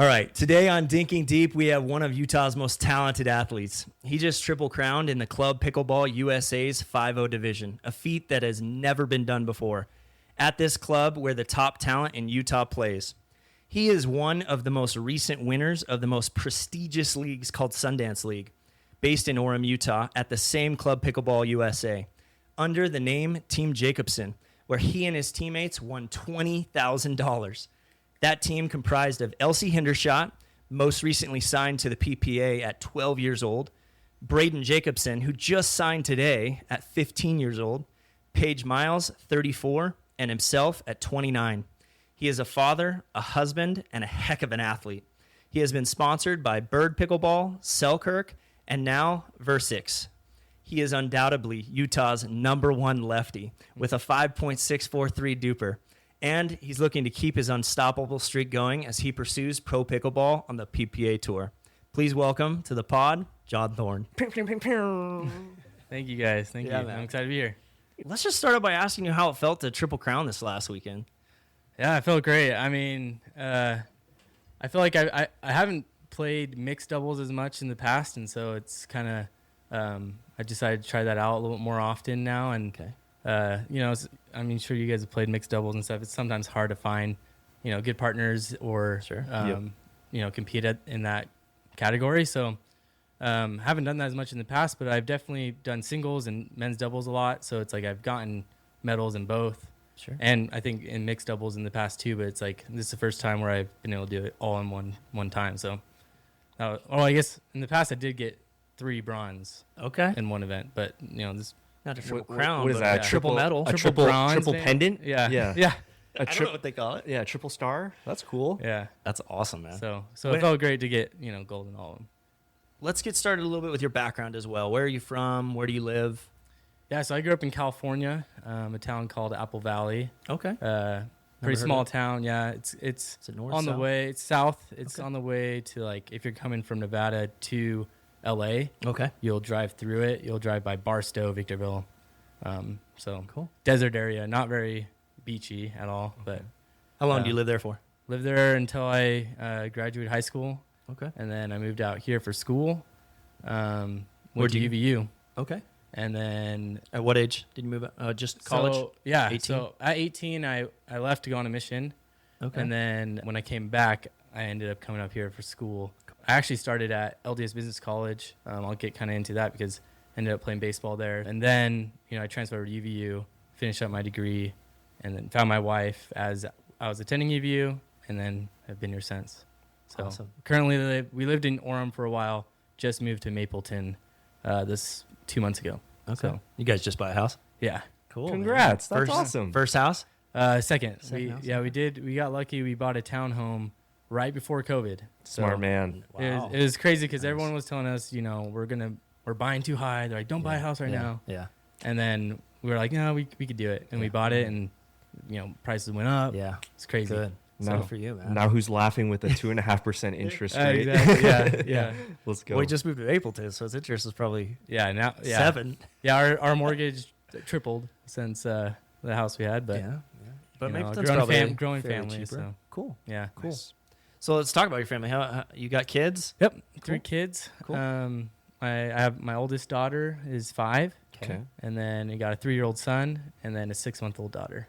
All right, today on Dinking Deep, we have one of Utah's most talented athletes. He just triple crowned in the Club Pickleball USA's 5-0 division, a feat that has never been done before. At this club where the top talent in Utah plays. He is one of the most recent winners of the most prestigious leagues called Sundance League, based in Orem, Utah, at the same Club Pickleball USA, under the name Team Jacobson, where he and his teammates won $20,000. That team comprised of Elsie Hendershot, most recently signed to the PPA at 12 years old, Braden Jacobson, who just signed today at 15 years old, Paige Miles, 34, and himself at 29. He is a father, a husband, and a heck of an athlete. He has been sponsored by Bird Pickleball, Selkirk, and now Versix. He is undoubtedly Utah's #1 lefty with a 5.643 Dupr. And he's looking to keep his unstoppable streak going as he pursues pro pickleball on the PPA Tour. Please welcome to the pod, John THORN. Thank you, guys. Thank you. Man. I'm excited to be here. Let's just start out by asking you how it felt to triple crown this last weekend. Yeah, I felt great. I mean, I feel like I haven't played mixed doubles as much in the past, and so it's kind of I decided to try that out a little bit more often now. And Okay. Sure you guys have played mixed doubles and stuff. It's sometimes hard to find, good partners or, Sure. Compete in that category. So, haven't done that as much in the past, but I've definitely done singles and men's doubles a lot. So it's like I've gotten medals in both. Sure. And I think in mixed doubles in the past too, but it's like this is the first time where I've been able to do it all in one time. So, I guess in the past I did get 3 bronze Okay. in one event, but this. Not a triple What- crown, what is but that? a triple medal. A triple bronze, triple maybe? pendant? Yeah. Yeah. Yeah. I don't know what they call it. Yeah, triple star. That's cool. Yeah. That's awesome, man. So When- it felt great to get, gold in all of them. Let's get started a little bit with your background as well. Where are you from? Where do you live? Yeah, so I grew up in California, a town called Apple Valley. Okay. Pretty heard small of it. town. Yeah, it's Is it north, on the south? way. It's south. It's Okay. on the way to if you're coming from Nevada to LA, Okay. you'll drive through it. You'll drive by Barstow, Victorville. So Cool. desert area, not very beachy at all, but How long do you live there for? lived there until I graduated high school, Okay. and then I moved out here for school. Went Where'd to you- UVU, Okay. and then At what age did you move out? Just college? So, yeah. 18? So at 18, I left to go on a mission. Okay. And then when I came back, I ended up coming up here for school. I actually started at LDS Business College. I'll get kind of into that because I ended up playing baseball there. And then, I transferred over to UVU, finished up my degree, and then found my wife as I was attending UVU, and then have been here since. So Awesome. currently we lived in Orem for a while, just moved to Mapleton this 2 months ago. Okay. So, You guys just buy a house? yeah. Cool. Congrats. Man. That's awesome. First house? Second. Second house? We did. We got lucky. We bought a townhome right before COVID. Smart So man. Wow. It was crazy because Nice. everyone was telling us, we're buying too high. They're like, don't buy a house right now. Yeah. And then we were like, no, we could do it. And we bought it, and prices went up. Yeah. It's crazy. Good. No. Good for you, man. Now who's laughing with a 2.5% interest rate? Exactly. Yeah. Let's go. Well, we just moved to Mapleton, so his interest is probably Now. Yeah. 7. Yeah. Our mortgage tripled since the house we had, but Yeah. But you know, Mapleton's growing probably growing fairly family. cheaper. So Cool. yeah. Cool. Nice. So let's talk about your family. How you got kids? Yep. Cool. 3 kids. Cool. I have my oldest daughter is 5. Okay. And then I got a 3-year-old son, and then a 6-month-old daughter.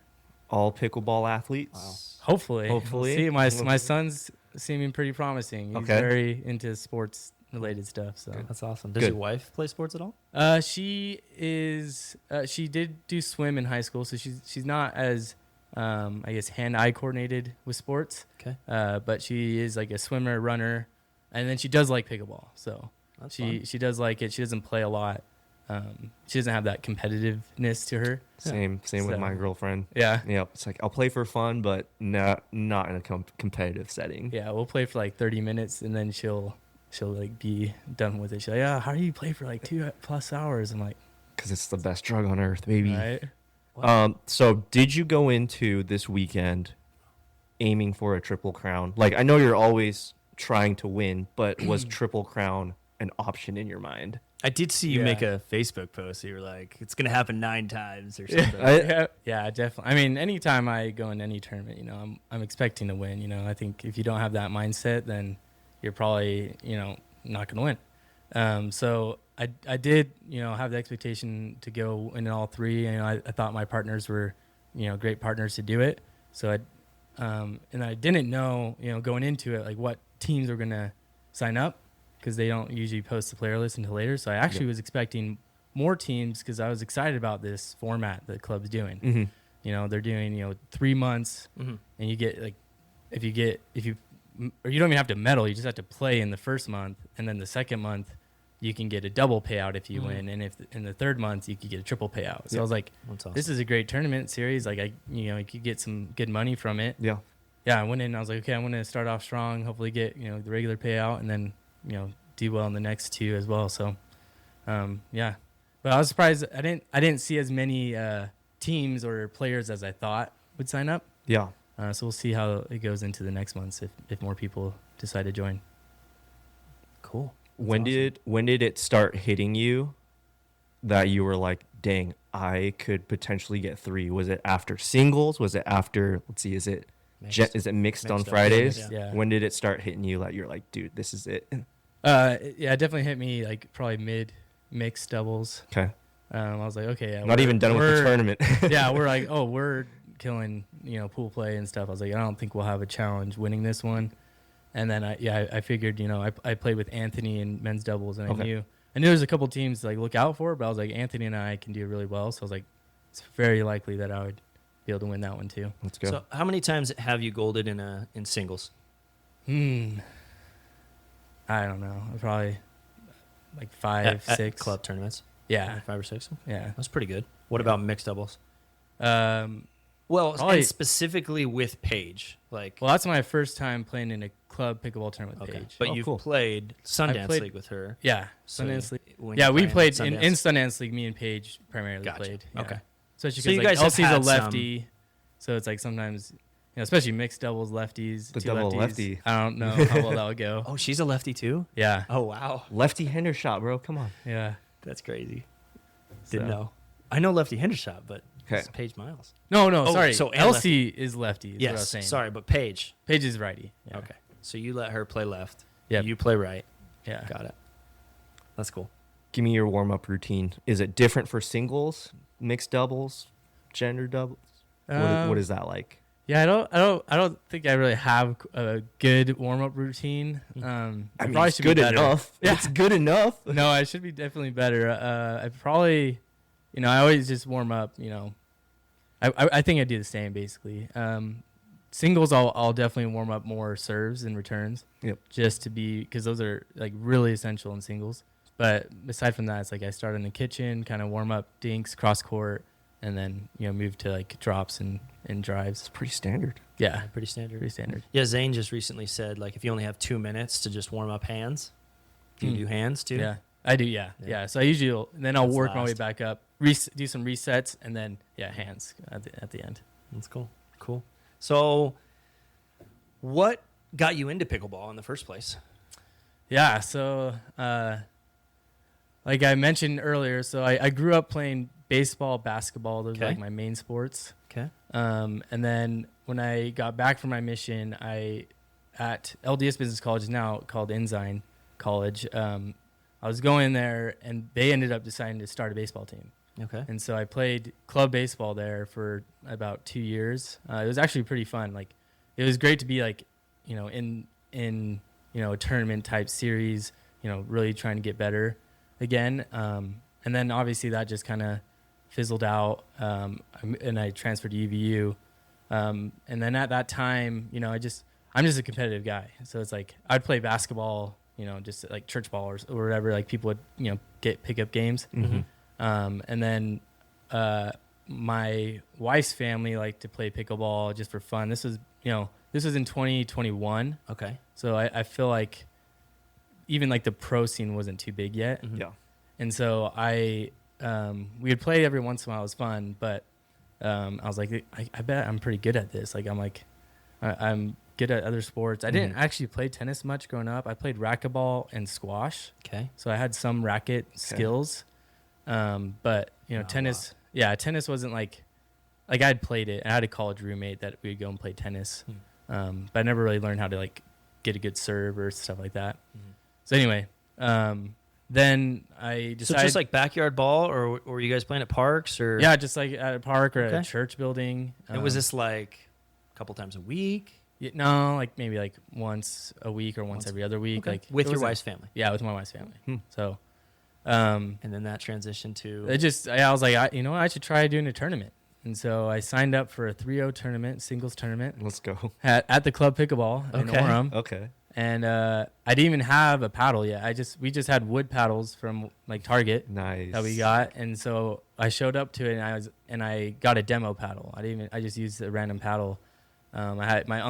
All pickleball athletes. Hopefully. Hopefully. See, my son's seeming pretty promising. He's Okay. very into sports related stuff. So That's awesome. Does Good. your wife play sports at all? she is she did do swim in high school, so she's not as I guess hand-eye coordinated with sports. Okay. But she is like a swimmer, runner, and then she does like pickleball. So That's she does like it. She doesn't play a lot. She doesn't have that competitiveness to her. Same with So- my girlfriend. Yeah. Yep. It's like I'll play for fun, but not in a competitive setting. Yeah, we'll play for like 30 minutes, and then she'll like be done with it. She's like, yeah, how do you play for like 2+ hours? I'm like, Because it's the best drug on earth, baby. right. So did you go into this weekend aiming for a triple crown? Like, I know you're always trying to win, but was triple crown an option in your mind? I did see you Yeah. make a Facebook post. You were like, "It's gonna happen 9 times" or something. Yeah, definitely. I mean, anytime I go in any tournament, I'm expecting to win. I think if you don't have that mindset, then you're probably, not going to win. So I did, have the expectation to go in all 3. I thought my partners were, great partners to do it. So and I didn't know, going into it, like what teams were going to sign up, because they don't usually post the player list until later. So I actually was expecting more teams, because I was excited about this format that the club's doing. Mm-hmm. They're doing 3 months, and you get like if you or you don't even have to medal, you just have to play in the first month, and then the second month you can get a double payout if you win, and if in the third month you could get a triple payout. So I was like, That's awesome. this is a great tournament series. Like you could get some good money from it. Yeah. Yeah, I went in and I was like, okay, I'm going to start off strong, hopefully get, the regular payout, and then, do well in the next 2 as well. So, yeah. But I was surprised. I didn't see as many teams or players as I thought would sign up. Yeah. So we'll see how it goes into the next months if more people decide to join. Cool. When did it start hitting you that you were like, dang, I could potentially get 3? Was it after singles? Was it after, let's see, is it mixed on Mixed up, Fridays? yeah. When did it start hitting you that you're like, dude, this is it? Yeah, it definitely hit me like probably mixed doubles. Okay. I was like, okay, yeah, Not even done with the tournament. Yeah, we're like, oh, we're killing, pool play and stuff. I was like, I don't think we'll have a challenge winning this one. And then I figured, I played with Anthony in men's doubles, and I knew there's a couple teams to like look out for, but I was like, Anthony and I can do really well. So I was like, it's very likely that I would be able to win that one too. Let's go. So, how many times have you golded in singles? I don't know. Probably like 5, 6 at club tournaments. Yeah, 5 or 6. yeah. That's pretty good. What about mixed doubles? Well, And specifically with Paige, like. well, that's my first time playing in a club pickleball tournament with Okay, Paige. but you've cool. played Sundance played- League with her. Yeah, So Sundance League. when Yeah, you we play played Sundance- in Sundance League. Me and Paige primarily Gotcha. played. Yeah. Okay. Especially So you because guys have Elsie's a had some- lefty, so it's like sometimes, especially mixed doubles, lefties, The 2 double lefties. lefty. I don't know how well that would go. Oh, she's a lefty too? Yeah, Oh, wow. Lefty hander shot, bro. Come on. yeah. That's crazy. Didn't So- know. I know lefty Hendershot, but Okay. it's Paige Miles. No, Oh, sorry. so and Elsie is lefty. Is what I was Yes, saying. sorry, but Paige. Paige is righty. Yeah. Okay. So you let her play left. Yep. You play right. Yeah. Got it. That's cool. Give me your warm up routine. Is it different for singles, mixed doubles, gender doubles? What is that like? Yeah, I don't think I really have a good warm up routine. I probably it's should good be better. enough. Yeah. It's good enough. No, I should be definitely better. I probably, I always just warm up. I think I do the same basically. Singles, I'll definitely warm up more serves and returns. Yep. Just to be, because those are like really essential in singles. But aside from that, it's like I start in the kitchen, kind of warm up dinks, cross court, and then move to like drops and drives. It's pretty standard. Yeah, Pretty standard. pretty standard. Yeah, Zane just recently said, like, if you only have 2 minutes to just warm up hands, do you do hands too? Yeah, I do. Yeah. So I usually then I'll That's work my way last. back up, do some resets, and then hands at the end. That's cool. Cool. So, what got you into pickleball in the first place? Yeah. So, like I mentioned earlier, so I grew up playing baseball, basketball. Those were Okay. like my main sports. Okay. And then when I got back from my mission, at LDS Business College, is now called Ensign College. I was going there, and they ended up deciding to start a baseball team. Okay. And so I played club baseball there for about 2 years. It was actually pretty fun. Like, it was great to be like, in a tournament type series, really trying to get better again. And then obviously that just kind of fizzled out. And I transferred to UVU. And then at that time, I'm just a competitive guy. So it's like, I'd play basketball, just like church ball or whatever, like people would, get pickup games. Mm-hmm. And then my wife's family liked to play pickleball just for fun. This was in 2021. Okay. So I feel like even like the pro scene wasn't too big yet. Mhm. Yeah. And so we would play every once in a while. It was fun, but I was like, I bet I'm pretty good at this. Like I'm good at other sports. I didn't actually play tennis much growing up. I played racquetball and squash. Okay. So I had some racket skills. But tennis, tennis wasn't like I had played it. I had a college roommate that we'd go and play tennis. But I never really learned how to like get a good serve or stuff like that. So anyway, then I decided. So just like backyard ball, or were you guys playing at parks, or? Yeah, just like at a park or at a church building. And was this like a couple times a week? No, like maybe like once a week or once every other week. Like with your wife's family. Yeah, with my wife's family. So, and then that transitioned to. I was like, I should try doing a tournament. And so I signed up for a 3-0 tournament, singles tournament. Let's go. At the club Pickleball in Orem. Okay. And I didn't even have a paddle yet. We just had wood paddles from like Target. Nice. That we got. And so I showed up to it and I got a demo paddle. I just used a random paddle. I had my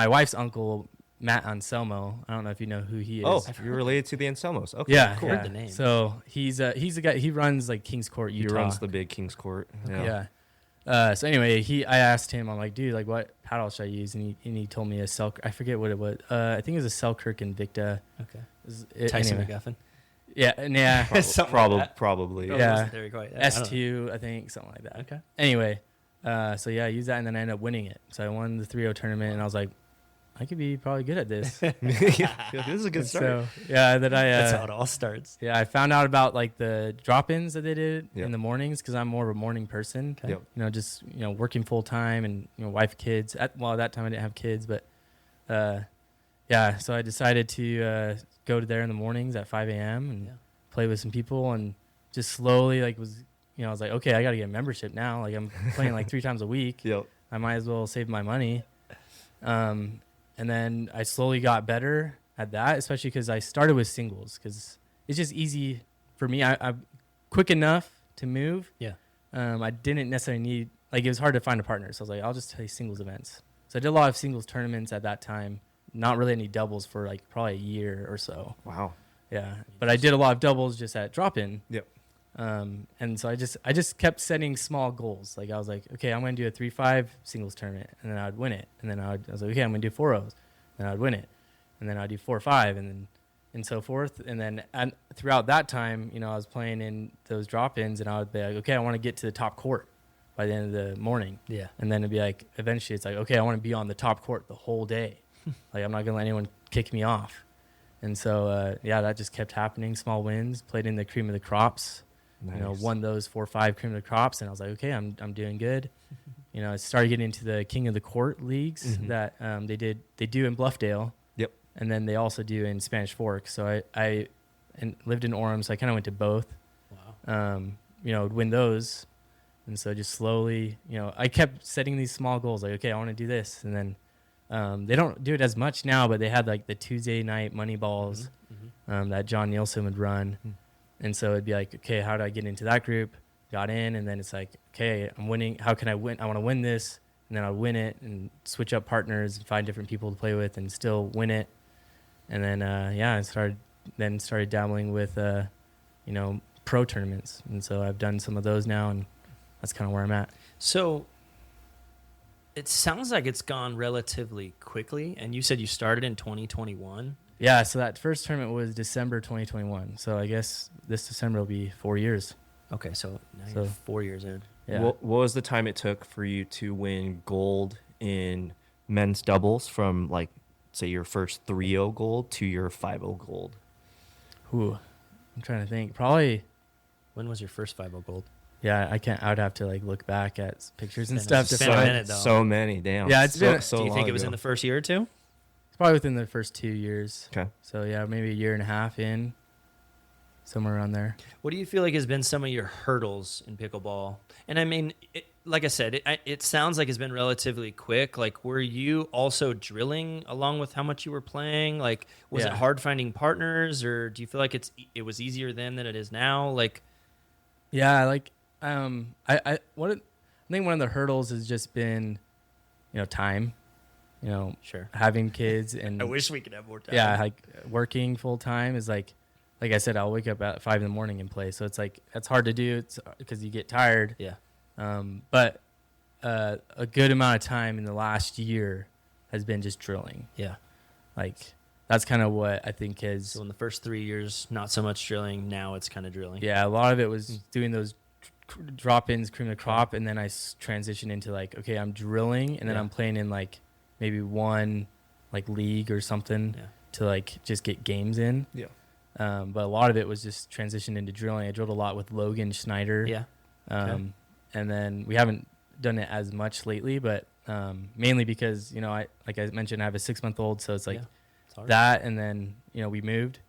wife's uncle, Matt Anselmo. I don't know if you know who he is. Oh, you're related to the Anselmos. Okay. Yeah, cool. Heard the name. So he's a guy. He runs like Kings Court, Utah. He runs the big Kings Court. Yeah. So anyway, I asked him, I'm like, dude, like what paddle should I use? And he told me I forget what it was. I think it was a Selkirk Invicta. Okay. Tyson McGuffin. Yeah. Probably. Yeah. There you go. S2, I think, something like that. Okay. Anyway, so yeah, I used that and then I ended up winning it. So I won the 3-0 tournament and I was like, I could be probably good at this. Yeah, this is a good start. So yeah, that's how it all starts. Yeah, I found out about like the drop-ins that they did Yep. in the mornings because I'm more of a morning person. Okay. Yep. Just working full time and wife, kids. At that time I didn't have kids, but yeah. So I decided to go to there in the mornings at 5 a.m. and play with some people and just slowly I was like, okay, I got to get a membership now. Like I'm playing like 3 times a week. Yep. I might as well save my money. And then I slowly got better at that, especially because I started with singles because it's just easy for me. I'm quick enough to move. Yeah. I didn't necessarily need, it was hard to find a partner. So I was like, I'll just play singles events. So I did a lot of singles tournaments at that time, not really any doubles for like probably a year or so. Wow. Yeah. But I did a lot of doubles just at drop-in. Yep. And so I just kept setting small goals. Like I was like, okay, I'm going to do a 3-5 singles tournament, and then I would win it. And then I was like, okay, I'm going to do 4-0s, and I'd win it. And then I'd do 4-5, and so forth. And then throughout that time, I was playing in those drop-ins, and I would be like, okay, I want to get to the top court by the end of the morning. Yeah. And then it'd be like, eventually it's like, okay, I want to be on the top court the whole day. Like I'm not going to let anyone kick me off. And so, that just kept happening. Small wins, played in the cream of the crops. Nice. Won those 4-5 cream of the crops, and I was like, okay, I'm doing good. I started getting into the King of the Court leagues that they do in Bluffdale. Yep. And then they also do in Spanish Fork. So I lived in Orem, so I kind of went to both. Wow. Would win those, and so just slowly, I kept setting these small goals. Like, okay, I want to do this, and then they don't do it as much now, but they had like the Tuesday night money balls that John Nielsen would run. And so it'd be like, okay, how do I get into that group? Got in, and then it's like, okay, I'm winning. How can I win? I want to win this, and then I'll win it and switch up partners and find different people to play with and still win it. And then, I started dabbling with, pro tournaments. And so I've done some of those now, and that's kind of where I'm at. So it sounds like it's gone relatively quickly. And you said you started in 2021. Yeah, so that first tournament was December 2021. So I guess this December will be 4 years. Okay, so now you're 4 years in. Yeah. What was the time it took for you to win gold in men's doubles from, like, say, your first 3-0 gold to your 5-0 gold? Ooh, I'm trying to think. Probably. When was your first 5-0 gold? Yeah, I would have to like look back at pictures and It's stuff. been a minute, though. So many, damn. Yeah, it's been. so Do you think long it was ago. in the first year or two? It's probably within the first 2 years. Okay. So yeah, maybe a year and a half in, somewhere around there. What do you feel like has been some of your hurdles in pickleball? And I mean, like I said, it sounds like it's been relatively quick. Like, were you also drilling along with how much you were playing? Like, was it hard finding partners, or do you feel like it was easier then than it is now? Like, yeah, like I think one of the hurdles has just been, time. Sure. Having kids and I wish we could have more time. yeah, like working full time is like I said, I'll wake up at 5 a.m. and play. So it's like, that's hard to do. It's because you get tired. Yeah. But a good amount of time in the last year, has been just drilling. Yeah. Like that's kind of what I think is. So in the first 3 years, not so much drilling. Now it's kind of drilling. Yeah, a lot of it was doing those drop-ins, cream of the crop, and then I transitioned into like, okay, I'm drilling, and then I'm playing in like maybe one like league or something to like just get games in. Yeah. But a lot of it was just transitioned into drilling. I drilled a lot with Logan Schneider. Yeah. And then we haven't done it as much lately, but mainly because, you know, like I mentioned, I have a 6-month-old, so it's like that, and then, you know, we moved.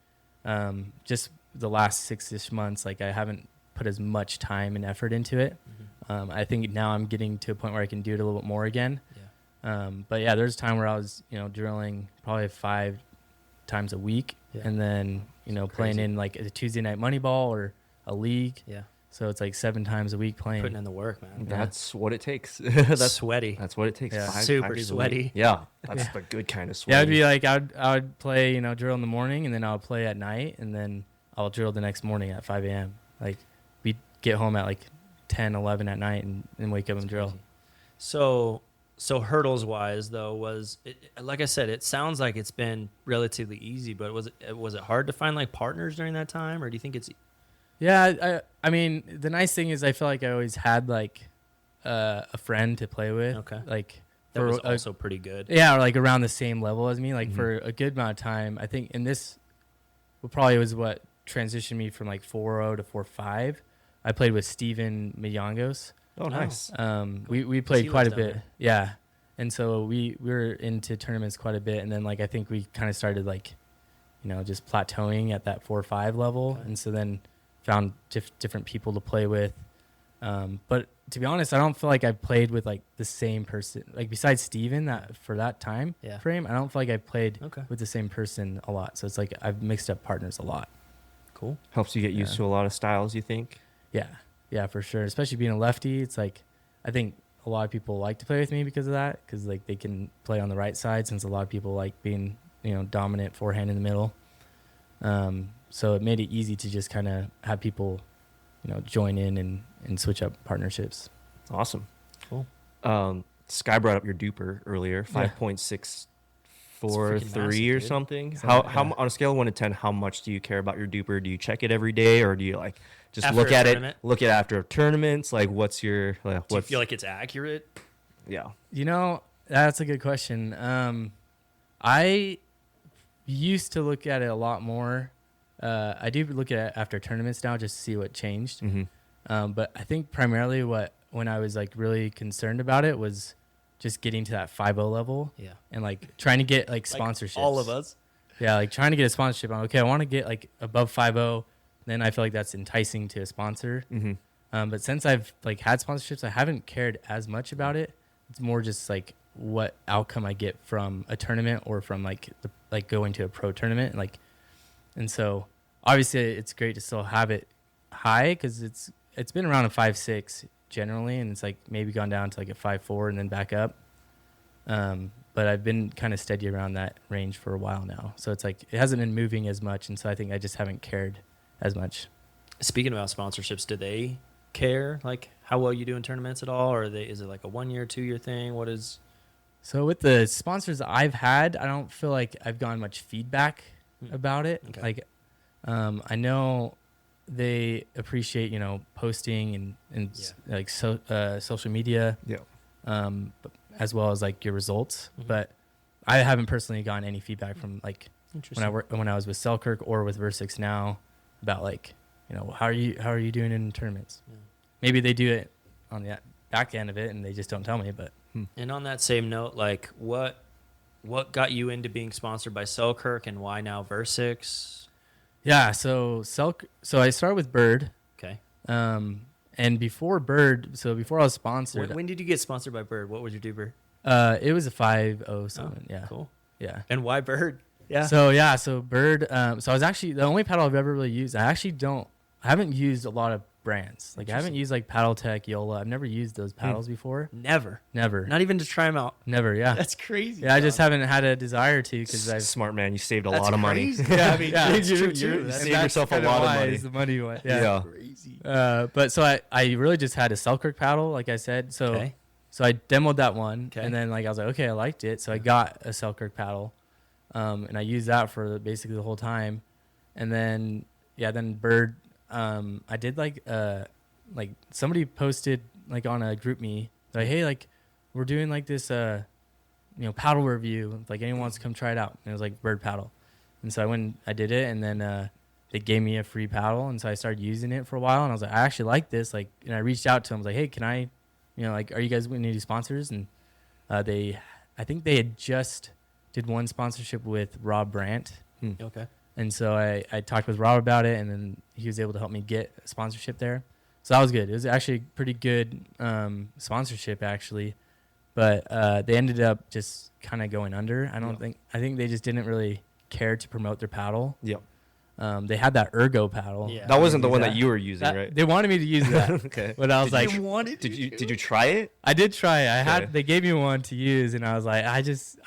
Just the last 6-ish months, like I haven't put as much time and effort into it. I think now I'm getting to a point where I can do it a little bit more again. But yeah, there's a time where I was, you know, drilling probably 5 times a week, and then, you know, playing in like a Tuesday night money ball or a league. So it's like 7 times a week playing. Putting in the work, man. That's what it takes. That's sweaty. That's what it takes. Yeah. 5 Super times a sweaty. week. Yeah, that's the good kind of sweaty. Yeah, it'd be like I would play, you know, drill in the morning, and then I'll play at night, and then I'll drill the next morning at 5 a.m. Like we'd get home at like 10, 11 at night, and wake up and drill. So hurdles wise though, like I said, it sounds like it's been relatively easy, but was it hard to find like partners during that time, or do you think it's? Yeah, I mean, the nice thing is I feel like I always had like a friend to play with. Okay. Like That was also pretty good. Yeah, or like around the same level as me. Like for a good amount of time, I think in this, probably was what transitioned me from like 4.0 to 4.5. I played with Steven Miyangos. Oh, nice. We played quite a bit. There. Yeah. And so we were into tournaments quite a bit. And then like, I think we kind of started like, you know, just plateauing at that 4.5 level. Okay. And so then found different people to play with. But to be honest, I don't feel like I've played with like the same person, like besides Steven that for that time frame, I don't feel like I've played with the same person a lot. So it's like, I've mixed up partners a lot. Cool. Helps you get used to a lot of styles, you think? Yeah. Yeah, for sure. Especially being a lefty. It's like, I think a lot of people like to play with me because of that. Cause like they can play on the right side, since a lot of people like being, you know, dominant forehand in the middle. So it made it easy to just kind of have people, you know, join in and switch up partnerships. Awesome. Cool. Sky brought up your Dupr earlier, 5.643 or something. How on a scale of 1 to 10, how much do you care about your Dupr? Do you check it every day, or do you like just After look a at tournament? it after tournaments? Like, what's your Do you feel like it's accurate? Yeah. You know, that's a good question. I used to look at it a lot more. I do look at it after tournaments now just to see what changed. But I think primarily when I was like really concerned about it was just getting to that 5.0 level. Yeah. And like trying to get like sponsorships. All of us. Yeah, like trying to get a sponsorship. I'm okay, I want to get like above 5.0. Then I feel like that's enticing to a sponsor. But since I've like had sponsorships, I haven't cared as much about it. It's more just like what outcome I get from a tournament or from like going to a pro tournament. And so obviously it's great to still have it high, because it's been around a 5.6 generally, and it's like maybe gone down to like a 5.4 and then back up. But I've been kind of steady around that range for a while now. So it's like it hasn't been moving as much, and so I think I just haven't cared as much. Speaking about sponsorships, do they care like how well you do in tournaments at all, or is it like a 1 year, 2 year thing? What is? So with the sponsors I've had, I don't feel like I've gotten much feedback about it. Okay. Like, I know they appreciate, you know, posting and like social media, as well as like your results. But I haven't personally gotten any feedback from like when I was with Selkirk or with Versix now about like, you know, how are you doing in tournaments? Maybe they do it on the back end of it and they just don't tell me. But And on that same note, like what got you into being sponsored by Selkirk, and why now Versix? Yeah, so I started with Bird. Okay. And before Bird, before I was sponsored, When did you get sponsored by Bird? What was your Dupr? it was a 5.0 something. Yeah. Cool. Yeah. And why Bird? Yeah. So Bird. So I was actually the only paddle I've ever really used. I haven't used a lot of brands. Like I haven't used like Paddle Tech, Yola. I've never used those paddles before. Never. Not even to try them out. Never. Yeah. That's crazy. Yeah, I just haven't had a desire to, because I've Smart man, you saved a lot of money. Yeah, I mean, it's true, true. You That's saved yourself a lot of money. Is the money one. Yeah. crazy. But so I really just had a Selkirk paddle, like I said. So So I demoed that one, Okay. and then like I was like, okay, I liked it, so I got a Selkirk paddle, and I used that for basically the whole time, and then then Bird, I did like somebody posted like on a group me like, hey, like we're doing like this paddle review, like anyone wants to come try it out, and it was like Bird paddle, and so I went, I did it, and then they gave me a free paddle, and so I started using it for a while, and I was like, I actually like this, like, and I reached out to them, I was like, hey, can I, like, are you guys going to do sponsors? And I think they had just did one sponsorship with Rob Brandt. Okay. And so I talked with Rob about it, and then he was able to help me get a sponsorship there. So that was good. It was actually pretty good sponsorship, actually. But they ended up just kind of going under. I think they just didn't really care to promote their paddle. Yep. They had that Ergo paddle. Yeah. That wasn't the one that you were using, right? They wanted me to use that. Okay. But I was like, Did you try it? I did try it. Okay. They gave me one to use, and I was like, I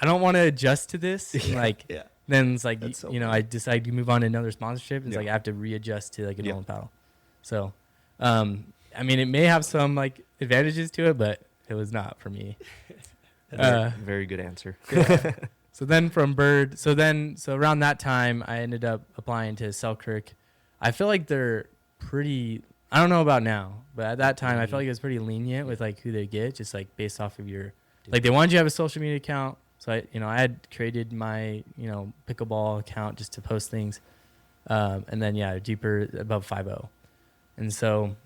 don't want to adjust to this. And like, Yeah. then it's like, That's so I decided to move on to another sponsorship. It's Yeah. like I have to readjust to like a Yeah. normal paddle. So, I mean, it may have some like advantages to it, but it was not for me. Very good answer. So then from Bird, so around that time, I ended up applying to Selkirk. I feel like they're pretty, I don't know about now, but at that time, I felt like it was pretty lenient with like who they get, just like based off of your, like they wanted you to have a social media account. So I had created my, Pickleball account just to post things. And then, Dupr above 5.0. And so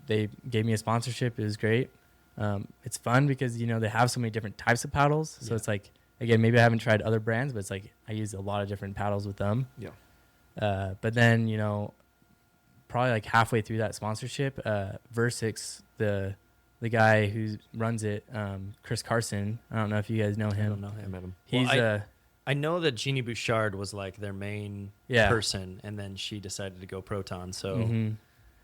they gave me a sponsorship. It was great. It's fun because, they have so many different types of paddles. So it's like, again, maybe I haven't tried other brands, but it's like I use a lot of different paddles with them. Yeah. But then, probably like halfway through that sponsorship, Versix, the guy who runs it, Chris Carson. I don't know if you guys know him. I don't know I him. met him. He's I know that Jeannie Bouchard was like their main person, and then she decided to go Proton. So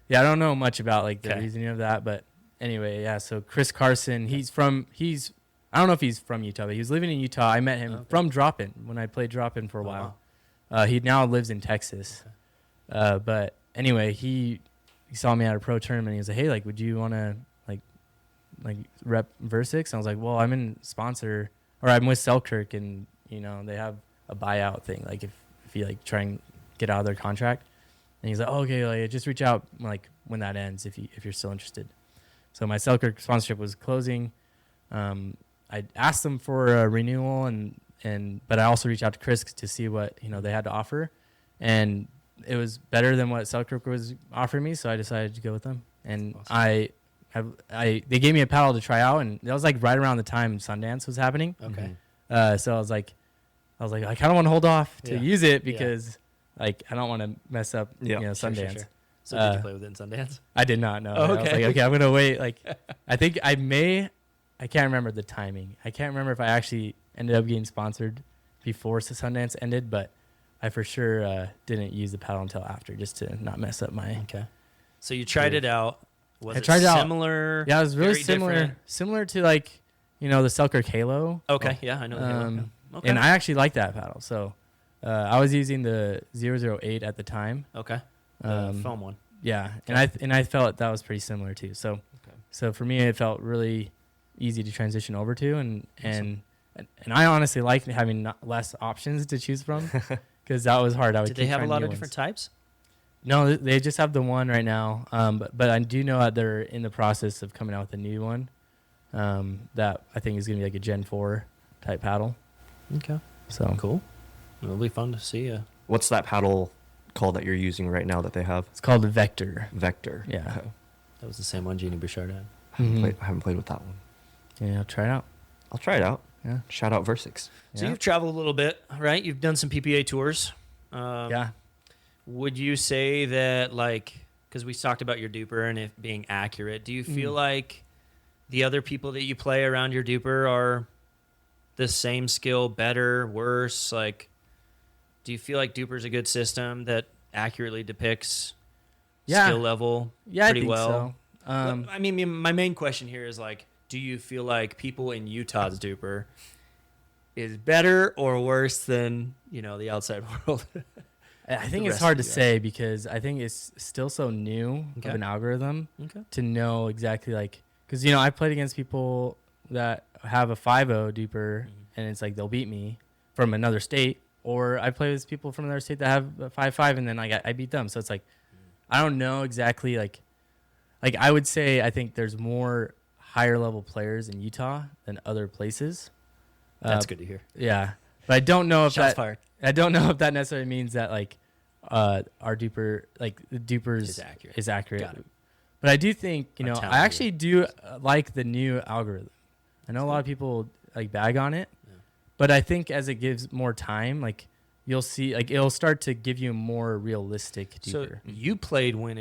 yeah, I don't know much about like the Okay. reasoning of that, but anyway, yeah. So Chris Carson, I don't know if he's from Utah, but he was living in Utah. I met him from Drop-In when I played Drop-In for a while. Wow. He now lives in Texas. But anyway, he saw me at a pro tournament. He was like, hey, like, would you want to like rep Versix? I was like, well, I'm in sponsor, or I'm with Selkirk, and they have a buyout thing. Like if you like try and get out of their contract. And he's like, oh, okay, like just reach out like when that ends if you're still interested. So my Selkirk sponsorship was closing. I asked them for a renewal, but I also reached out to Chris to see what they had to offer, and it was better than what Selkirk was offering me, so I decided to go with them. And awesome. They gave me a paddle to try out, and that was like right around the time Sundance was happening. Okay. So I was like, I kind of want to hold off to Yeah. use it because like I don't want to mess up Sundance. Sure. So did you play with it in Sundance? I did not know. Oh, I was okay. like, okay, I'm gonna wait. Like, I think I can't remember the timing. I can't remember if I actually ended up getting sponsored before Sundance ended, but I for sure didn't use the paddle until after, just to not mess up my. Okay. So you tried it out. Was I it tried it out. similar? Yeah, it was really very similar to like the Selkirk Halo. Okay. Yeah, I know. The Halo. Okay. And I actually like that paddle. So I was using the 008 at the time. Okay. The foam one. Yeah, and I felt that was pretty similar too. So, so for me, it felt really easy to transition over to, and I honestly liked having less options to choose from because that was hard. Did they have a lot of different types? No, they just have the one right now. But I do know that they're in the process of coming out with a new one that I think is going to be like a Gen 4 type paddle. Okay. So Cool. It'll be fun to see. What's that paddle called that you're using right now that they have? it's called the Vector. Vector. Yeah. Okay. That was the same one Jeannie Bouchard had. I haven't played with that one. Yeah, I'll try it out. I'll try it out. Yeah. Shout out Versix. So Yeah. you've traveled a little bit, right? You've done some PPA tours. Yeah. Would you say that, like, because we talked about your Dupr and it being accurate, do you feel like the other people that you play around your Dupr are the same skill, better, worse? Like, do you feel like Dupr's a good system that accurately depicts skill level Yeah, pretty I think well? so. I mean, my main question here is, like, do you feel like people in Utah's Dupr is better or worse than, the outside world? I think the it's rest hard of to you say because I think it's still so new Okay. of an algorithm Okay. to know exactly Because, I played against people that have a 5-0 Dupr, and it's like they'll beat me from another state. Or I play with people from another state that have a 5-5, and then I beat them. So it's like, I don't know exactly, like I would say I think there's more higher level players in Utah than other places. That's good to hear. Yeah. But I don't know if Shots fired. I don't know if that necessarily means that like our Dupr, like the Dupr's is accurate. Got it. But I do think, I actually do like the new algorithm. I know a lot of people like bag on it, but I think as it gives more time, like you'll see, like it'll start to give you a more realistic Dupr. So you played when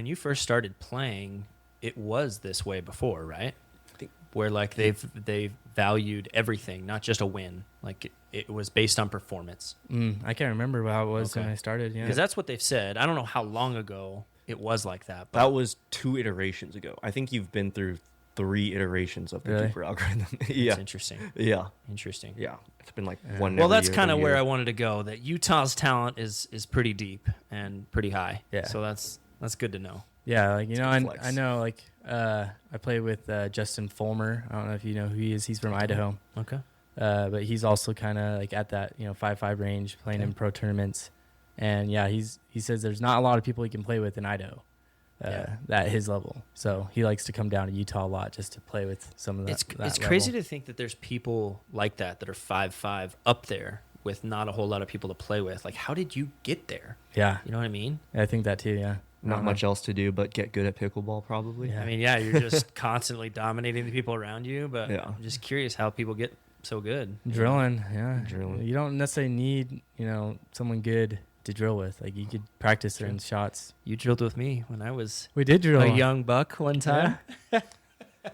you first started playing, it was this way before, right? Where like they've valued everything, not just a win. Like it was based on performance. I can't remember how it was when I started. Yeah, because that's what they've said. I don't know how long ago it was like that. But That was 2 iterations ago. I think you've been through 3 iterations of the Really? Dupr algorithm. It's interesting. Yeah. Interesting. Yeah. It's been like one. Well, every that's year, kind of every where year. I wanted to go. That Utah's talent is pretty deep and pretty high. Yeah. So that's good to know. Yeah, like good flex. I know, like I play with Justin Fulmer. I don't know if you know who he is. He's from Idaho. Okay. But he's also kind of like at that 5-5 range, playing in pro tournaments. And yeah, he says there's not a lot of people he can play with in Idaho at his level. So he likes to come down to Utah a lot just to play with some of that. It's crazy to think that there's people like that are 5'5" up there with not a whole lot of people to play with. Like, how did you get there? Yeah, You know what I mean? I think that too. Yeah, Not much else to do but get good at pickleball, probably. Yeah. I mean, you're just constantly dominating the people around you. But Yeah. I'm just curious how people get so good. Drilling. Yeah, Drilling. You don't necessarily need someone good to drill with. Like you could practice certain shots. You drilled with me when I was We did drill a young buck one time.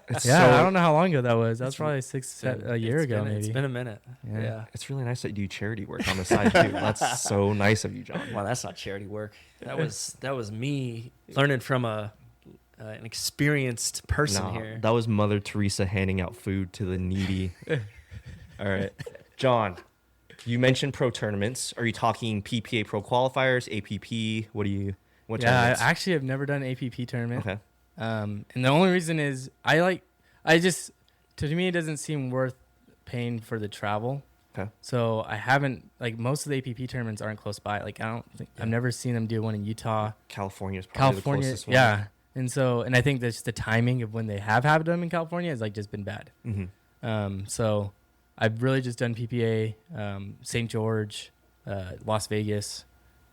It's Yeah, so- I don't know how long ago that was. That was probably a year It's ago, been- maybe. It's been a minute. Yeah. Yeah. It's really nice that you do charity work on the side too. That's so nice of you, John. Well, that's not charity work. That was me learning from an experienced person Nah, here. that was Mother Teresa handing out food to the needy. All right, John. You mentioned pro tournaments. Are you talking PPA Pro qualifiers, APP? What Yeah, tournaments? I actually have never done an APP tournament. Okay. And the only reason is to me, it doesn't seem worth paying for the travel. Okay. So I haven't, like, most of the APP tournaments aren't close by. Like, I've never seen them do one in Utah. California's probably the closest one. Yeah. And I think that's the timing of when they have had them in California has like just been bad. Mm-hmm. So I've really just done PPA, St. George, Las Vegas,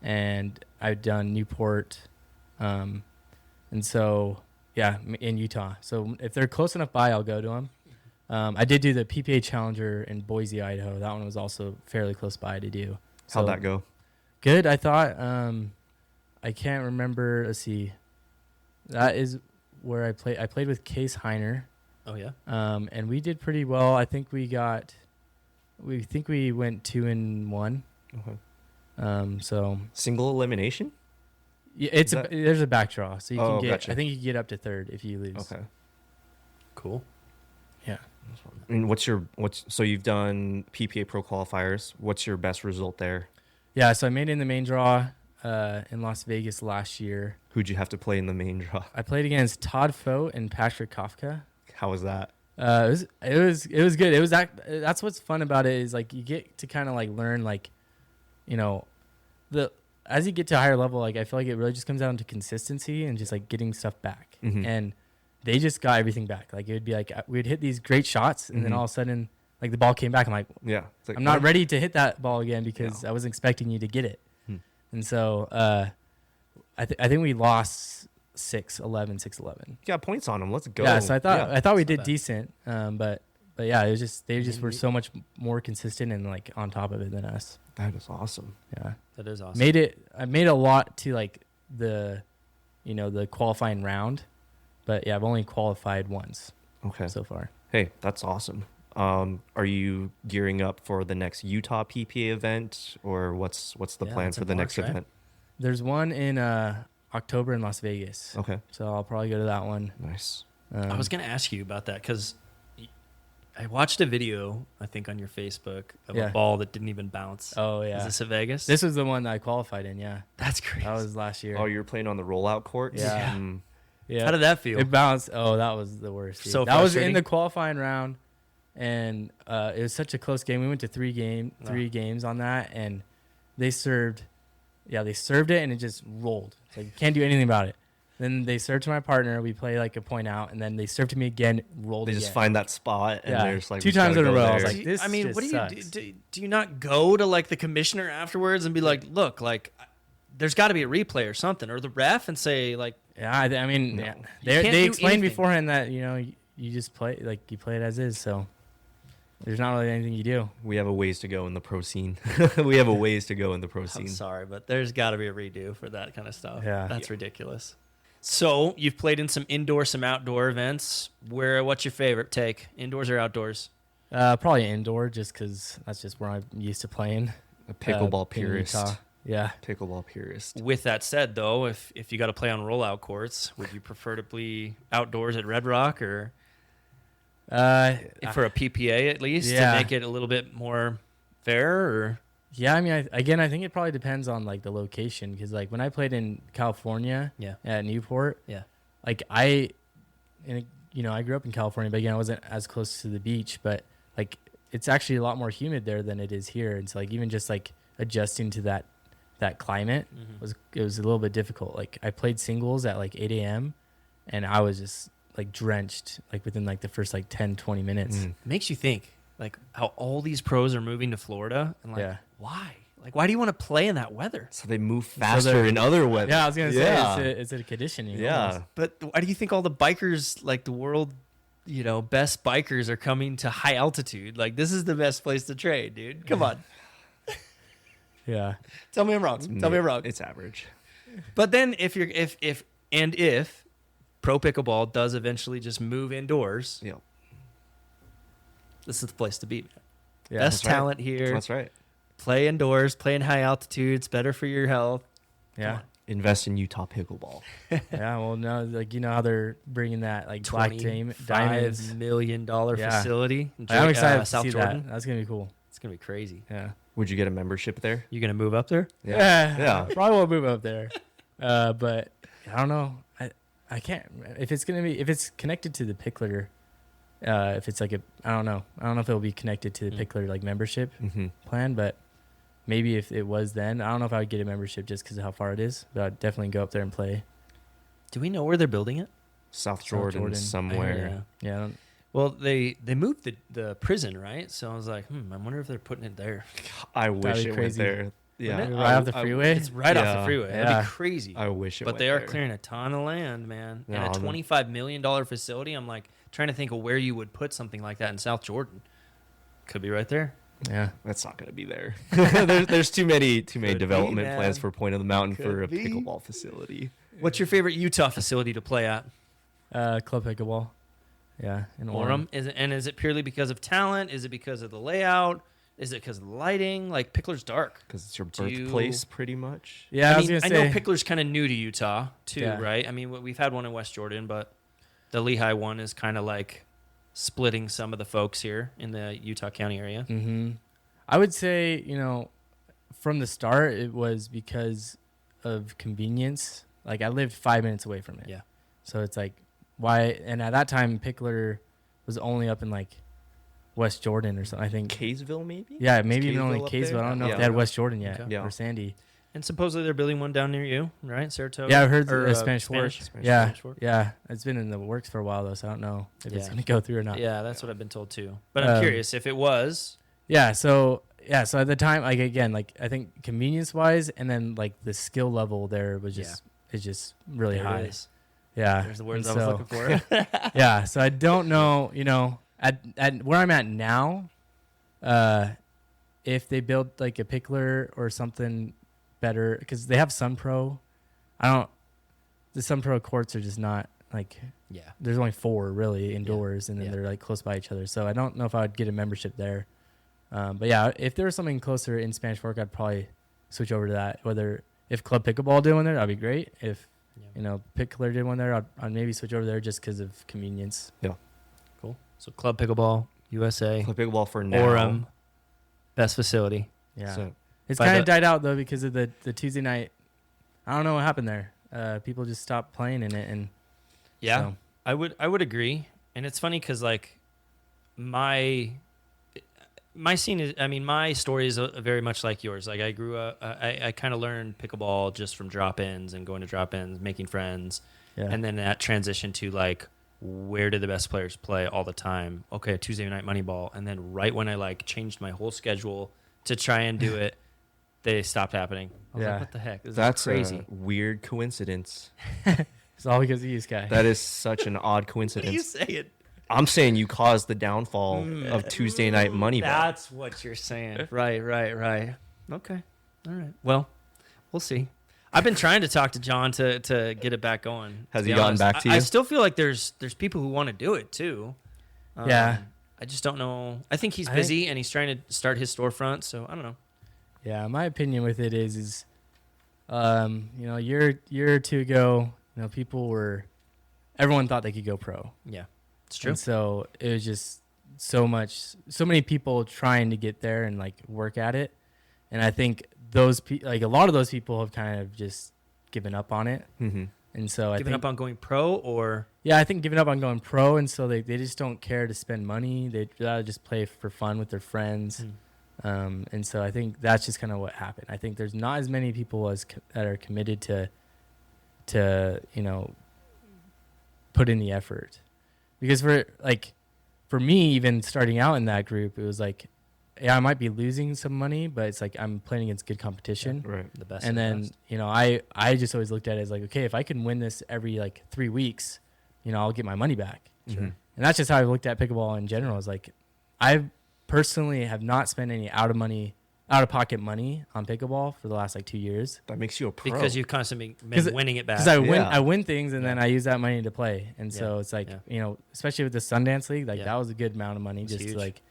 and I've done Newport. And so, yeah, in Utah. So if they're close enough by, I'll go to them. I did do the PPA Challenger in Boise, Idaho. That one was also fairly close by to do. How'd that go? Good, I thought. I can't remember. Let's see. That is where I played. I played with Case Heiner. Oh yeah. And we did pretty well. I think we went 2-1. Okay. So Single elimination? yeah, there's a back draw, so you can get. Gotcha. I think you can get up to third if you lose. Okay. Cool. Yeah. And so you've done PPA Pro qualifiers. What's your best result there? Yeah. So I made it in the main draw in Las Vegas last year. Who'd you have to play in the main draw? I played against Todd Fote and Patrick Kafka. How was that? It was good. It was that's what's fun about it is like you get to kind of like learn like, as you get to a higher level, like I feel like it really just comes down to consistency and just like getting stuff back. Mhm. And they just got everything back. Like it would be like we'd hit these great shots and then Mhm. all of a sudden like the ball came back. I'm like, Yeah. It's like, I'm not ready to hit that ball again because No. I wasn't expecting you to get it. Hmm. And so I think we lost 6-11, 6-11. You got points on them. Let's go. Yeah, so I thought we It's not did bad. decent. But yeah, it was just they just were so much more consistent and like on top of it than us. That is awesome. Yeah. That is awesome. I made a lot to like the qualifying round, but yeah, I've only qualified once Okay. so far. Hey, that's awesome. Are you gearing up for the next Utah PPA event, or what's the Yeah, plan that's for in the March, next right? event? There's one in October in Las Vegas, Okay. so I'll probably go to that one. Nice. I was going to ask you about that because I watched a video, I think, on your Facebook of Yeah. a ball that didn't even bounce. Oh yeah, Is this at Vegas? this was the one that I qualified in. Yeah, That's crazy. that was last year. Oh, you're playing on the rollout courts? Yeah. Mm. Yeah. How did that feel? It bounced. Oh, that was the worst. Dude. So that was in frustrating. the qualifying round, and it was such a close game. We went to three games on that, and they served. Yeah, they served it, and it just rolled. It's like you can't do anything about it. Then they served to my partner. We play like a point out, and then they served to me again. Rolled. They again. just find that spot, and Yeah. they're just like, Two "We just times gotta in a go row. I was there." like, this I mean, just what do sucks. you do you not go to like the commissioner afterwards and be like, look, like there's got to be a replay or something, or the ref, and say like, Yeah, I mean, No. yeah. can't They do explained anything. beforehand that you just play you play it as is. So there's not really anything you do. We have a ways to go in the pro scene. We have a ways to go in the pro I'm scene. sorry, but there's got to be a redo for that kind of stuff. Yeah. That's ridiculous. So you've played in some indoor, some outdoor events. What's your favorite take, indoors or outdoors? Probably indoor, just because that's just where I'm used to playing. A pickleball in purist. Utah. Yeah. Pickleball purist. With that said, though, if you got to play on rollout courts, would you prefer to be outdoors at Red Rock or for a PPA at least Yeah. to make it a little bit more fair? Or Yeah, I mean, I think it probably depends on like the location, because like when I played in California, Yeah. at Newport, Yeah. like I grew up in California, but again, I wasn't as close to the beach, but like it's actually a lot more humid there than it is here, and so like even just like adjusting to that climate was a little bit difficult. Like I played singles at like 8 a.m. and I was just like drenched like within like the first like 10-20 minutes. Mm. it makes you think like how all these pros are moving to Florida and like Yeah. why? Like why do you want to play in that weather? So they move faster they're- in other weather. Yeah, I was gonna Yeah. say it's a conditioning. Yeah. almost. But why do you think all the bikers, like the world, best bikers are coming to high altitude? Like this is the best place to train, dude. Come on. Yeah. Tell me I'm wrong. Tell me I'm wrong. It's average. But then if pro pickleball does eventually just move indoors, Yeah. this is the place to be, man. Yeah. Best that's right. talent here. That's right. Play indoors, play in high altitudes, better for your health. Yeah. Invest in Utah pickleball. Yeah, well, no, like how they're bringing that like black diamonds. $25 million Yeah. facility in I'm excited to South see Jordan. that. That's gonna be cool. It's gonna be crazy. Yeah. Would you get a membership there? You gonna move up there? Yeah. Probably won't move up there. But I don't know. I can't. If it's connected to the Pickler, if it's like I don't know if it'll be connected to the Pickler like membership Mm-hmm. plan, but maybe if it was, then I don't know if I would get a membership just because of how far it is, but I'd definitely go up there and play. Do we know where they're building it? South Jordan, somewhere. Yeah. I don't, Well, they moved the prison, right? So I was like, I wonder if they're putting it there. I wish be it crazy. went there. Yeah. Wouldn't right off the freeway. It's right off the Yeah. freeway. That'd Yeah. be crazy. I wish it But went they are there. clearing a ton of land, man. Yeah, and a on the- $25 million facility. I'm like trying to think of where you would put something like that in South Jordan. Could be right there. yeah. That's not going to be there. there's too many Could development be, plans man. for Point of the Mountain Could for a be. pickleball facility. What's your favorite Utah facility to play at? Club pickleball. Yeah. In Orem? Is it purely because of talent? Is it because of the layout? Is it because of the lighting? Like Pickler's dark. Because it's your Do you- birthplace, pretty much. Yeah, I was mean, gonna I say. know Pickler's kind of new to Utah too, Yeah. right? I mean, we've had one in West Jordan, but the Lehigh one is kind of like splitting some of the folks here in the Utah County area. Mm-hmm. I would say, from the start, it was because of convenience. Like I lived 5 minutes away from it. Yeah. So it's like, why? And at that time, Pickler was only up in like West Jordan or something. I think. Kaysville, maybe? Yeah, maybe even Kaysville only up Kaysville. there? I don't know Yeah. if they had West Jordan yet Okay. Yeah. or Sandy. And supposedly they're building one down near you, right? Saratoga? Yeah, I've heard Or, Spanish Fork. Spanish Yeah, Spanish Fork. yeah. It's been in the works for a while though, so I don't know if it's Yeah. gonna go through or not. Yeah, that's what I've been told too. But I'm curious if it was. Yeah, so at the time, like again, like I think convenience wise, and then like the skill level there was just is just really There it high. is. Yeah, There's the words and I was looking for. yeah, so I don't know, at where I'm at now, if they build like a Pickler or something better, because they have Sunpro. The Sunpro courts are just not like, Yeah. there's only 4 really indoors, and then Yeah. they're like close by each other. So I don't know if I would get a membership there. But yeah, if there was something closer in Spanish Fork, I'd probably switch over to that. If Club Pickleball did one there, that'd be great. If Pickler did one there, I'd maybe switch over there just because of convenience. Cool. So Club Pickleball, USA, Play pickleball for now. Orem, best facility. Yeah, So, it's by kind the- of died out though because of the Tuesday night. I don't know what happened there. People just stopped playing in it, and Yeah, So, I would agree. And it's funny because like my scene is, I mean, my story is very much like yours. Like I grew up, I kind of learned pickleball just from drop-ins and going to drop-ins, making friends. yeah. And then that transition to like, where do the best players play all the time? Okay, Tuesday night Moneyball. And then right when I like changed my whole schedule to try and do it, they stopped happening. I was Yeah. like, what the heck? This That's is crazy. a weird coincidence. It's all because of you, Sky. That is such an odd What are you coincidence. saying? I'm saying you caused the downfall of Tuesday night Moneyball. That's what you're saying. Right. Okay. All right. Well, we'll see. I've been trying to talk to John to get it back going. Has to he be gotten honest. back to I you? still feel like there's people who want to do it too. Yeah. I just don't know. I think he's I busy and he's trying to start his storefront. So I don't know. Yeah, my opinion with it is, year or two ago, everyone thought they could go pro. Yeah, it's true. And so it was just so many people trying to get there and like work at it. And I think a lot of those people have kind of just given up on it. Mm-hmm. And so Giving up on going pro, or yeah, I think giving up on going pro. And so they just don't care to spend money. They'd rather just play for fun with their friends. And so I think that's just kind of what happened. I think there's not as many people that are committed to put in the effort, because for me, even starting out in that group, it was like, yeah, I might be losing some money, but it's like I'm playing against good competition. Right. the best. And of the then, best. I just always looked at it as like, okay, if I can win this every like 3 weeks, I'll get my money back. Sure. And that's just how I looked at pickleball in general. Is like, I personally have not spent any out of pocket money on pickleball for the last like 2 years. That makes you a pro. because you've constantly been winning it back. Because Yeah. I win things and then I use that money to play. And so Yeah. it's like, Yeah. especially with the Sundance League, like Yeah. that was a good amount of money It's just huge. to like,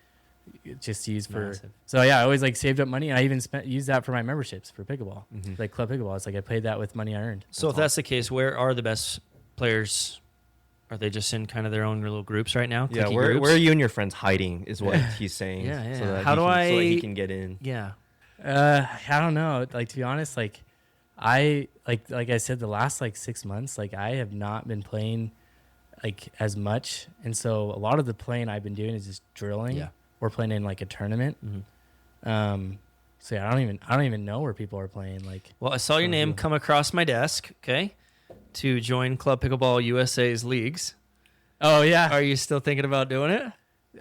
just use for. Massive. So yeah, I always like saved up money, and I even used that for my memberships for pickleball, Mhm. like club pickleball. It's like I paid that with money I earned. So if that's the case, where are the best players? Are they just in kind of their own little groups right now? Yeah, cliquey where groups? are you and your friends hiding is what he's saying. Yeah, yeah. So that How he do can, so that he I- can get in. Yeah. I don't know. Like, to be honest, like I like I said, the last like 6 months, like I have not been playing like as much, and so a lot of the playing I've been doing is just drilling. Yeah. Or playing in like a tournament. Mhm. So yeah, I don't even know where people are playing. Like, Well, I saw your So name you- come across my desk. Okay, to join Club Pickleball USA's leagues. oh yeah, Are you still thinking about doing it?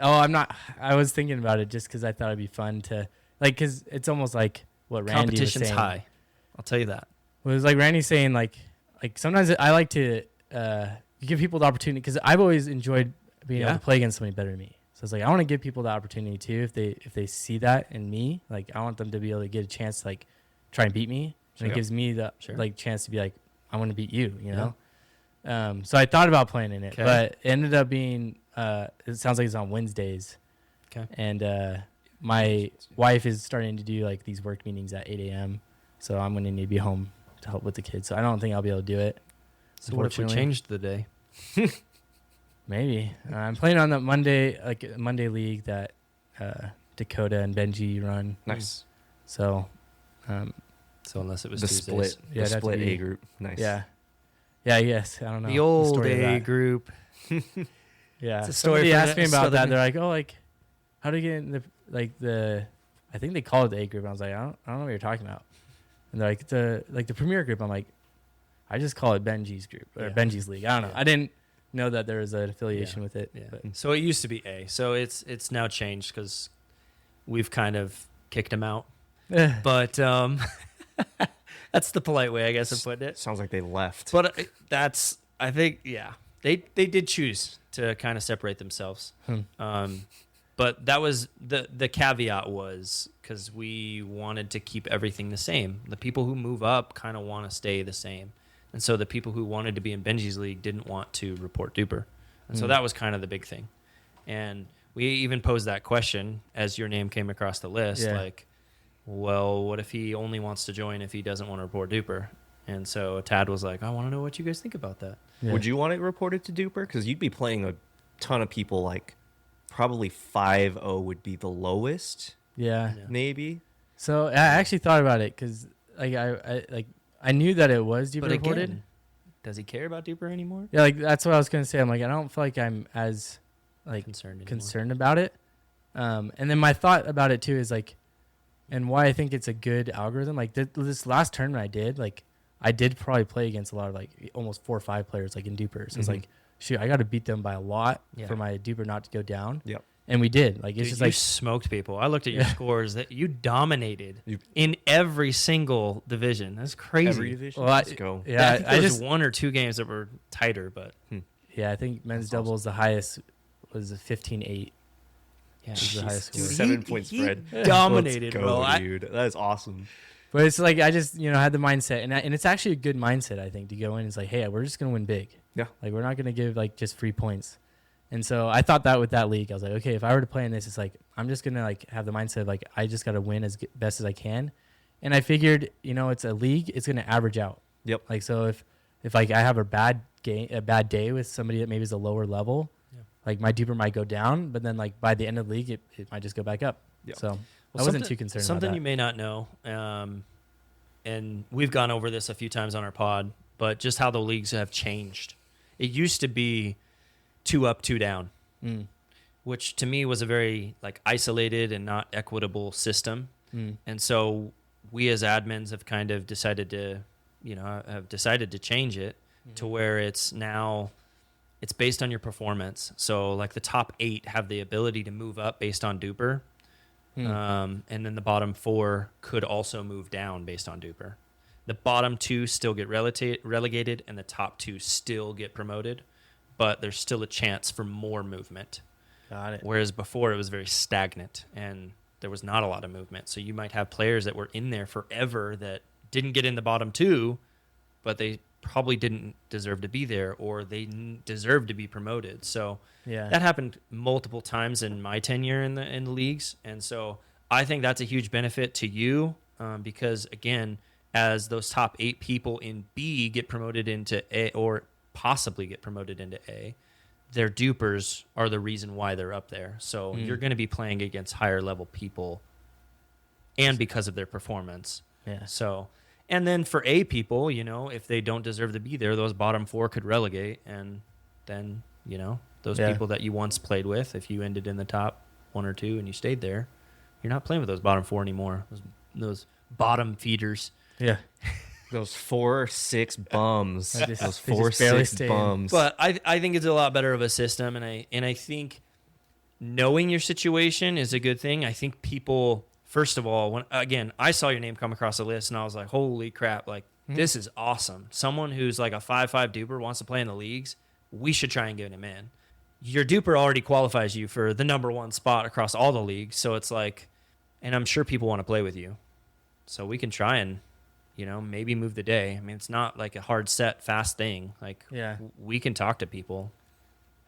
oh I'm not. I was thinking about it just because I thought it'd be fun to like, because it's almost like what Randy was Competition's saying. high. I'll tell you that. Well, it was like Randy saying like sometimes I like to give people the opportunity, because I've always enjoyed being able Yeah. to play against somebody better than me. So it's like I want to give people the opportunity too, if they see that in me. Like I want them to be able to get a chance to like try and beat me, Sure. and it gives me the Sure. like chance to be like, I want to beat you, you know. So I thought about playing in it, Okay. but it ended up being it sounds like it's on Wednesdays. Okay. And my wife is starting to do like these work meetings at 8 a.m. So I'm going to need to be home to help with the kids. So I don't think I'll be able to do it. So what if we unfortunately. changed the day? Maybe. I'm playing on the Monday league that Dakota and Benji run. Nice. So, So unless it was The Tuesdays. split. Yeah, The it'd have to split be- A group. Nice. yeah. Yeah, yes. I don't know. The old story of A that. group. Yeah. It's a story Somebody for asked the me about that. Southern- They're like, oh, like, how do you get in the I think they call it the A group. I was like, I don't know what you're talking about. And they're like, the premier group. I'm like, I just call it Benji's group or Yeah. Benji's league. I don't know. Yeah. I didn't know that there was an affiliation with it. Yeah. But So it used to be A. So it's now changed because we've kind of kicked him out. But that's the polite way, I guess, of putting it. Sounds like they left. But I think, yeah, they did choose to kind of separate themselves. But that was the caveat was because we wanted to keep everything the same. The people who move up kind of want to stay the same. And so the people who wanted to be in Benji's league didn't want to report Dupr. And so that was kind of the big thing. And we even posed that question as your name came across the list, Yeah. like, well, what if he only wants to join if he doesn't want to report Dupr? And so Tad was like, I want to know what you guys think about that. yeah. Would you want it reported to Dupr? Because you'd be playing a ton of people. Like probably 5-0 would be the lowest, Yeah. Yeah. maybe. So I actually thought about it because like I knew that it was Dupr But reported. again, does he care about Dupr anymore? Yeah, like that's what I was gonna say. I'm like, I don't feel like I'm as like concerned about it. And then my thought about it too is like, and why I think it's a good algorithm. Like this last tournament I did, like I did probably play against a lot of like almost 4 or 5 players like in Dupr. So it's like, shoot, I got to beat them by a lot for my Dupr not to go down. Yep. And we did. Like, it's Dude, just you like smoked people. I looked at your scores that you dominated in every single division. That's crazy. Every division. Well, Let's go. Yeah, I think there was 1 or 2 games that were tighter, but yeah, I think men's That's doubles the highest was a 15-8. yeah, Was the highest score. Dude, 7-point spread. Dominated, Let's go, bro. dude. That is awesome. But it's like I just had the mindset, and it's actually a good mindset I think to go in. It's like, hey, we're just gonna win big. Yeah. Like we're not gonna give like just free points. And so I thought that with that league, I was like, okay, if I were to play in this, it's like I'm just gonna like have the mindset of like I just gotta win as best as I can. And I figured, it's a league, it's gonna average out. Yep. Like so if like I have a bad day with somebody that maybe is a lower level, like my Dupr might go down, but then like by the end of the league, it might just go back up. Yep. So Well, I wasn't too concerned about something that. you may not know, and we've gone over this a few times on our pod, but just how the leagues have changed. It used to be 2 up, 2 down, which to me was a very like isolated and not equitable system. And so we as admins have kind of decided to, change it to where it's now it's based on your performance. So like the top 8 have the ability to move up based on Dupr. And then the bottom 4 could also move down based on Dupr. The bottom 2 still get relegated, and the top 2 still get promoted, but there's still a chance for more movement. Got it. Whereas before it was very stagnant, and there was not a lot of movement. So you might have players that were in there forever that didn't get in the bottom 2, but they probably didn't deserve to be there, or they deserved to be promoted. So that happened multiple times in my tenure in the leagues, and so I think that's a huge benefit to you because again, as those top 8 people in B get promoted into A or possibly get promoted into A, their Duprs are the reason why they're up there. So you're going to be playing against higher level people, and because of their performance. Yeah. So. And then for A people, if they don't deserve to be there, those bottom 4 could relegate. And then, those people that you once played with, if you ended in the top 1 or 2 and you stayed there, you're not playing with those bottom 4 anymore. Those bottom feeders. Yeah. Those 4 or 6 bums. Those 4 or barely 6 bums. But I think it's a lot better of a system. And I think knowing your situation is a good thing. I think people... First of all, I saw your name come across the list, and I was like, holy crap, like, this is awesome. Someone who's like a 5-5 Dupr wants to play in the leagues, we should try and get him in. Your Dupr already qualifies you for the number 1 spot across all the leagues, so it's like, and I'm sure people want to play with you. So we can try and, maybe move the day. I mean, it's not like a hard set, fast thing. Like, we can talk to people.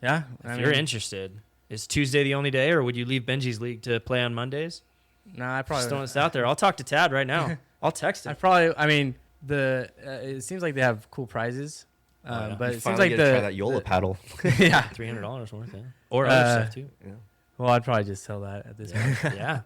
Yeah. If you're interested. Is Tuesday the only day, or would you leave Benji's league to play on Mondays? No, I probably just throwing this out there. I'll talk to Tad right now. I'll text him. It seems like they have cool prizes, but you it seems like try that Yola paddle. Yeah, $300 worth, or other stuff too. Yeah. Well, I'd probably just sell that at this point. Yeah.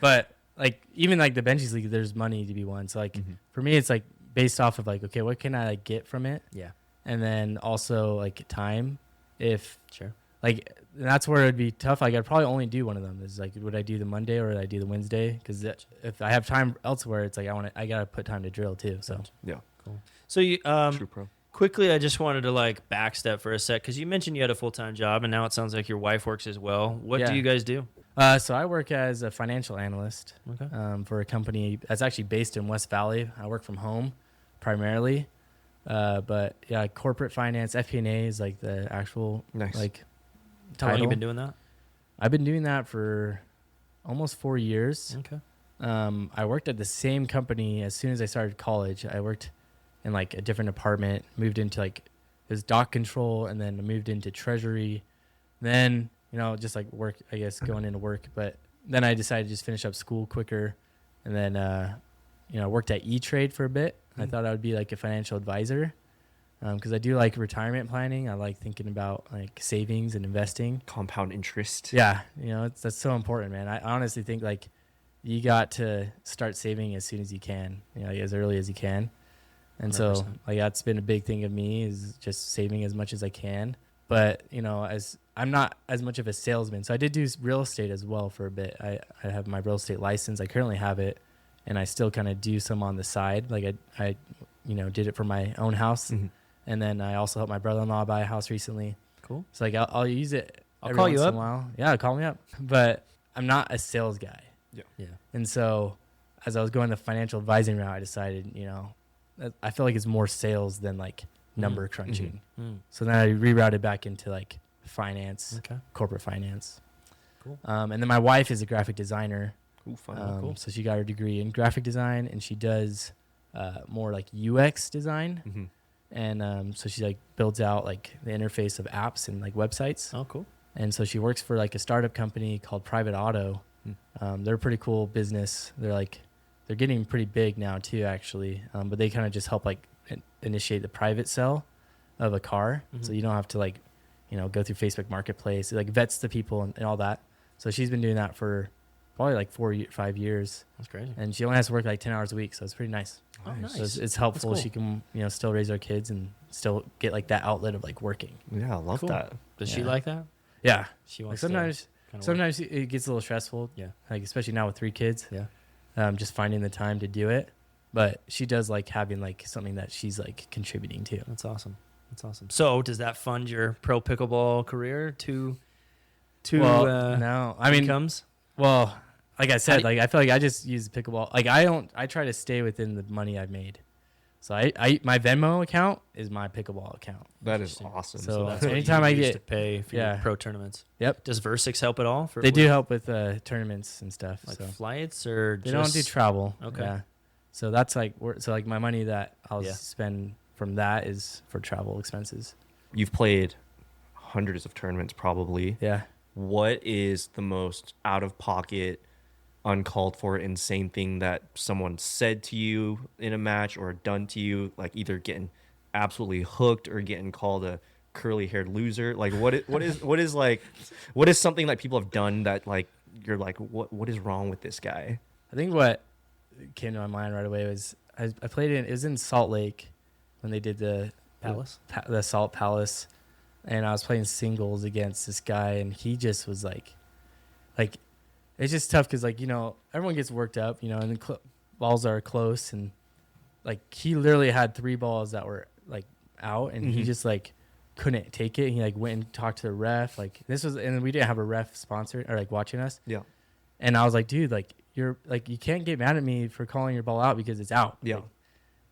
But like even like the Benji's league, there's money to be won. So like for me, it's like based off of like, okay, what can I like get from it? Yeah. And then also like time, if Sure. like. And that's where it'd be tough. Like I'd probably only do one of them. Is like, would I do the Monday or would I do the Wednesday? Because if I have time elsewhere, it's like I gotta put time to drill too. So Yeah. Cool. So you True pro. quickly, I just wanted to like backstep for a sec because you mentioned you had a full-time job, and now it sounds like your wife works as well. What do you guys do? So I work as a financial analyst for a company that's actually based in West Valley. I work from home primarily, but yeah, corporate finance, FP&A is like the actual like. How long you been doing that? I've been doing that for almost 4 years. Okay. I worked at the same company as soon as I started college. I worked in like a different department, moved into like it was dock control, and then moved into treasury. Then just like work, I guess, going into work. But then I decided to just finish up school quicker, and then I worked at E-Trade for a bit. I thought I would be like a financial advisor. Because I do like retirement planning. I like thinking about like savings and investing. Compound interest. Yeah, that's so important, man. I honestly think like you got to start saving as soon as you can, as early as you can. And so 100%. like that's been a big thing of me, is just saving as much as I can. But, you know, as I'm not as much of a salesman. So I did do real estate as well for a bit. I have my real estate license. I currently have it, and I still kind of do some on the side. Like I you know, did it for my own house. Mm-hmm. And then I also helped my brother-in-law buy a house recently. Cool. So like I'll use it. I'll every call once you in up. a while. Yeah, call me up. But I'm not a sales guy. Yeah. And so as I was going the financial advising route, I decided, you know, I feel like it's more sales than like number crunching. Mm. So then I rerouted back into like finance, Okay. corporate finance. Cool. And then my wife is a graphic designer. Ooh, fun. Cool. So she got her degree in graphic design, and she does more like UX design. Mm-hmm. And so she like builds out like the interface of apps and like websites. Oh, cool. And so she works for like a startup company called Private Auto. They're a pretty cool business. They're getting pretty big now too, actually. But they kind of just help like initiate the private sale of a car. Mm-hmm. So you don't have to like, you know, go through Facebook Marketplace. It like vets the people and all that. So she's been doing that for probably like 5 years. That's crazy. And she only has to work like 10 hours a week. So it's pretty nice. Oh, nice. So it's helpful. That's cool. She can, you know, still raise our kids and still get like that outlet of like working. Yeah, I love Cool. that. Does she Yeah. like that? Yeah. She Like wants sometimes to sometimes it gets a little stressful. Yeah. Like especially now with 3 kids. Yeah. Just finding the time to do it. But she does like having like something that she's like contributing to. That's awesome. That's awesome. So does that fund your pro pickleball career to Well, no, I mean, incomes? well, like I said, do- like I feel like I just use pickleball. Like I try to stay within the money I've made. So I my Venmo account is my pickleball account. That is Interesting. awesome. So That's what anytime you I use get- to pay for yeah. your pro tournaments. Yep. Does Versix help at all? For They do help with tournaments and stuff. like so flights or they just don't do travel. Okay. Yeah. So that's like so like my money that I'll Yeah. spend from that is for travel expenses. You've played hundreds of tournaments probably. Yeah. What is the most out of pocket, uncalled for, insane thing that someone said to you in a match or done to you, like either getting absolutely hooked or getting called a curly haired loser? Like what is something that people have done that like you're like what is wrong with this guy? I think what came to my mind right away was I played it was in Salt Lake when they did the Palace? the Salt Palace, and I was playing singles against this guy, and he just was like it's just tough because like, you know, everyone gets worked up, you know, and the balls are close, and like he literally had 3 balls that were like out, and he just like couldn't take it. He like went and talked to the ref. Like this was, and we didn't have a ref sponsor or like watching us. Yeah. And I was like, dude, like you're like, you can't get mad at me for calling your ball out because it's out. Yeah. Like,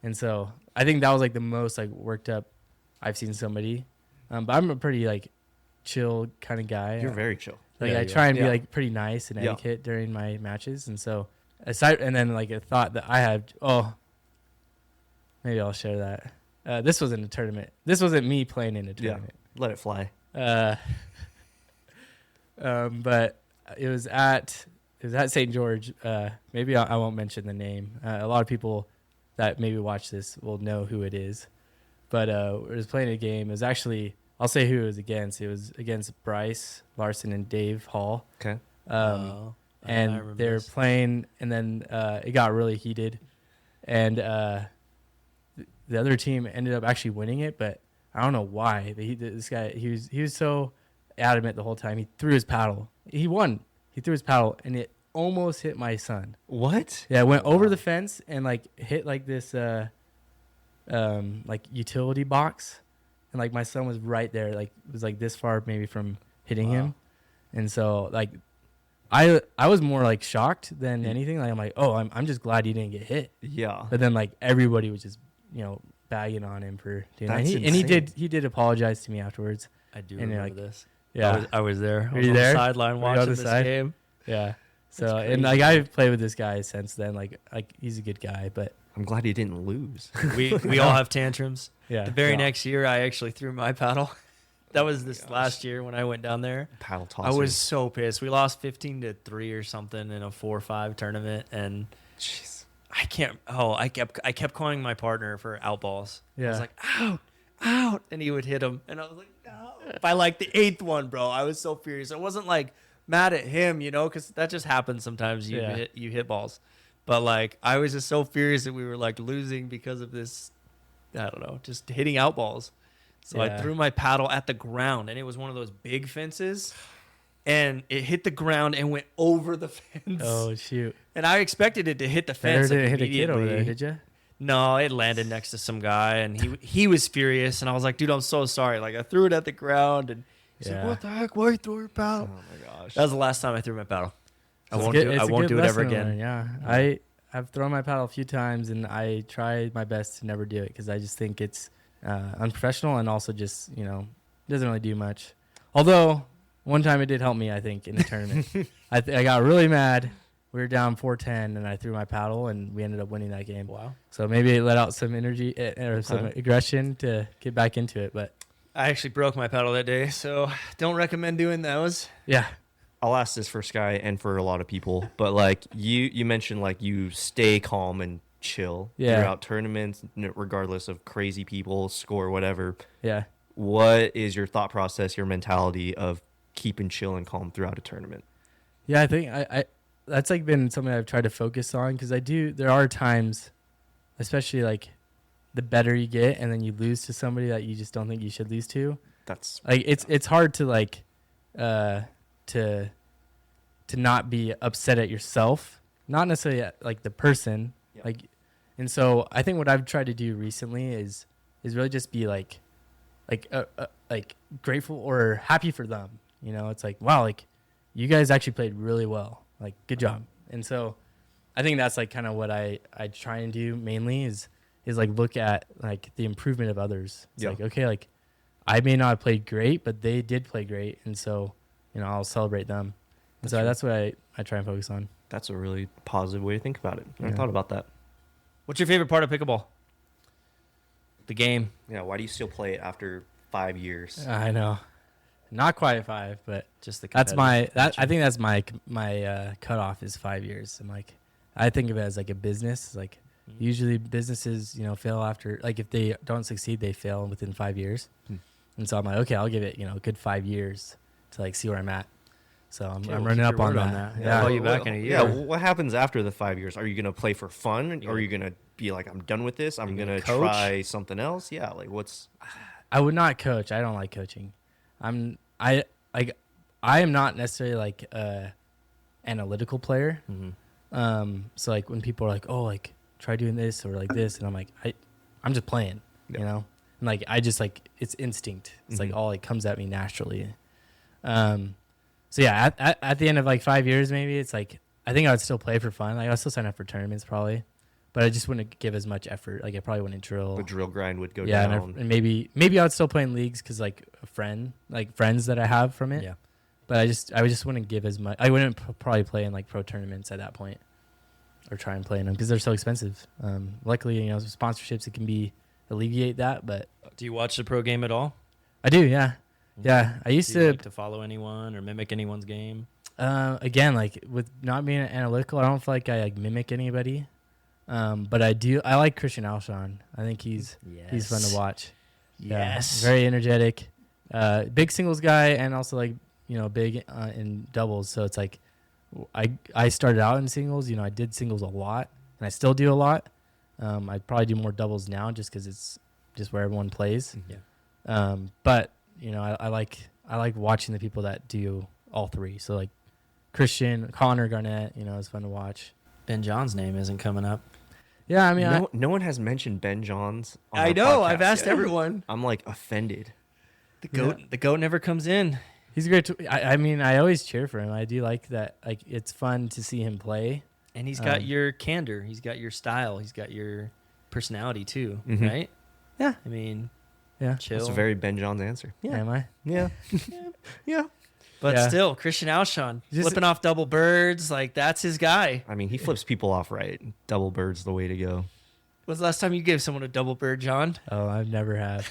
and so I think that was like the most like worked up I've seen somebody. But I'm a pretty like chill kind of guy. You're very chill. Like Yeah, I you try are. and be Yeah. like pretty nice and Yeah. etiquette during my matches. And so and then like a thought that I had, maybe I'll share that. This wasn't a tournament. This wasn't me playing in a tournament. Let it fly. But it was at St. George. Maybe I won't mention the name. A lot of people that maybe watch this will know who it is. But we was playing a game. It was actually, I'll say who it was against. It was against Bryce Larson and Dave Hall. Okay. I And remember they were this. playing, and then it got really heated. And the other team ended up actually winning it, but I don't know why. This guy, he was so adamant the whole time. He threw his paddle. He won. He threw his paddle, and it almost hit my son. What? Yeah, it went over the fence and like hit like this like utility box, and like my son was right there, like it was like this far maybe from hitting him. And so like I was more like shocked than anything. Like I'm like, oh, I'm just glad he didn't get hit. Yeah. But then like everybody was just, you know, bagging on him for doing that. That's And he insane. did apologize to me afterwards. I do And remember like, this. Yeah. I was there. I Were was you on there? the sideline Were you on watching the this side? game. Yeah. So That's and crazy. like I've played with this guy since then. Like he's a good guy, but I'm glad he didn't lose. We all have tantrums. yeah. The very Yeah. next year, I actually threw my paddle. That was this gosh. last year when I went down there. Paddle toss. I was so pissed. We lost 15-3 or something in a 4-5 tournament, and Jeez. I can't. Oh, I kept calling my partner for out balls. I Yeah. was like, out, and he would hit him, and I was like, no. By like the 8th one, bro, I was so furious. I wasn't like mad at him, you know, because that just happens sometimes. You hit balls, but like I was just so furious that we were like losing because of this I don't know, just hitting out balls. So I Yeah. threw my paddle at the ground, and it was one of those big fences, and it hit the ground and went over the fence. Oh shoot! And I expected it to hit the Better fence. didn't hit a kid over immediately. there, did you? No, it landed next to some guy, and he was furious, and I was like, dude, I'm so sorry. Like, I threw it at the ground, and he's like, Yeah. what the heck? Why you throw your paddle? Oh my gosh. That was the last time I threw my paddle. I It's won't good- do. it's I a won't good do it ever lesson to again. learn, yeah. I've thrown my paddle a few times, and I try my best to never do it because I just think it's unprofessional and also just doesn't really do much. Although one time it did help me, I think, in a tournament. I got really mad. We were down 4-10, and I threw my paddle, and we ended up winning that game. Wow. So maybe it let out some energy or some aggression to get back into it. But I actually broke my paddle that day, so don't recommend doing those. yeah, I'll ask this for Sky and for a lot of people, but like you mentioned, like you stay calm and chill throughout tournaments, regardless of crazy people, score, whatever. yeah. What is your thought process, your mentality of keeping chill and calm throughout a tournament? Yeah, I think I that's like been something I've tried to focus on because there are times, especially like the better you get and then you lose to somebody that you just don't think you should lose to. That's Like it's hard to like to not be upset at yourself, not necessarily at like the person. Yeah. Like, and so I think what I've tried to do recently is really just be like grateful or happy for them. It's like, wow, like you guys actually played really well. Like, good job. And so I think that's like kind of what I try and do mainly is like look at like the improvement of others. It's like, okay, like I may not have played great, but they did play great. And so, I'll celebrate them. And so that's what I try and focus on. That's a really positive way to think about it. I never Yeah. thought about that. What's your favorite part of pickleball? The game. Yeah, why do you still play it after 5 years? I know. Not quite 5, but Just the that's competitive I nature. think that's my cutoff is 5 years. I'm like, I think of it as like a business. Like usually businesses, fail after, like if they don't succeed, they fail within 5 years. And so I'm like, okay, I'll give it, a good 5 years to like see where I'm at. So I'm we'll running keep up your on word that. on that. Yeah. Call you back in a year. Yeah, what happens after the 5 years? Are you going to play for fun? Or are you going to be like, I'm done with this. I'm You're going gonna to coach? try something else? Yeah, like what's... I would not coach. I don't like coaching. I am not necessarily like a analytical player. Mhm. So like when people are like, oh, like try doing this or like this, and I'm like, I'm just playing, Yeah. And like I just like it's instinct. It's like all it comes at me naturally. So yeah, at the end of like 5 years, maybe it's like I think I would still play for fun. Like I'll still sign up for tournaments probably, but I just wouldn't give as much effort. Like I probably wouldn't drill. The drill grind would go Yeah, down. and maybe I would still play in leagues because like friends that I have from it. Yeah. But I just wouldn't give as much. I wouldn't probably play in like pro tournaments at that point, or try and play in them because they're so expensive. Luckily, sponsorships it can alleviate that. But Do you watch the pro game at all? I do, yeah. I used Do you to. like to follow anyone or mimic anyone's game? Again, like with not being analytical, I don't feel like I like mimic anybody. But I do. I like Christian Alshon. I think he's fun to watch. Yes. Yeah, very energetic. Big singles guy, and also like big in doubles. So it's like I started out in singles. I did singles a lot, and I still do a lot. I probably do more doubles now just because it's just where everyone plays. Yeah. But I like watching the people that do all three. So like Christian, Connor, Garnett. It's fun to watch. Ben John's name isn't coming up. Yeah, I mean, No one has mentioned Ben Johns on I our know. podcast I've asked yet. everyone. I'm like offended. The goat never comes in. he's great. I mean, I always cheer for him. I do like that. Like it's fun to see him play. And he's got your candor. He's got your style. He's got your personality too, Mhm. right? Yeah. I mean, Yeah. chill. That's a very Ben Johns answer. Am I? Yeah. Yeah. but Yeah. still, Christian Alshon Just- flipping off double birds, like that's his guy. I mean, he flips people off right. Double bird's the way to go. When's the last time you gave someone a double bird, John? Oh, I've never have.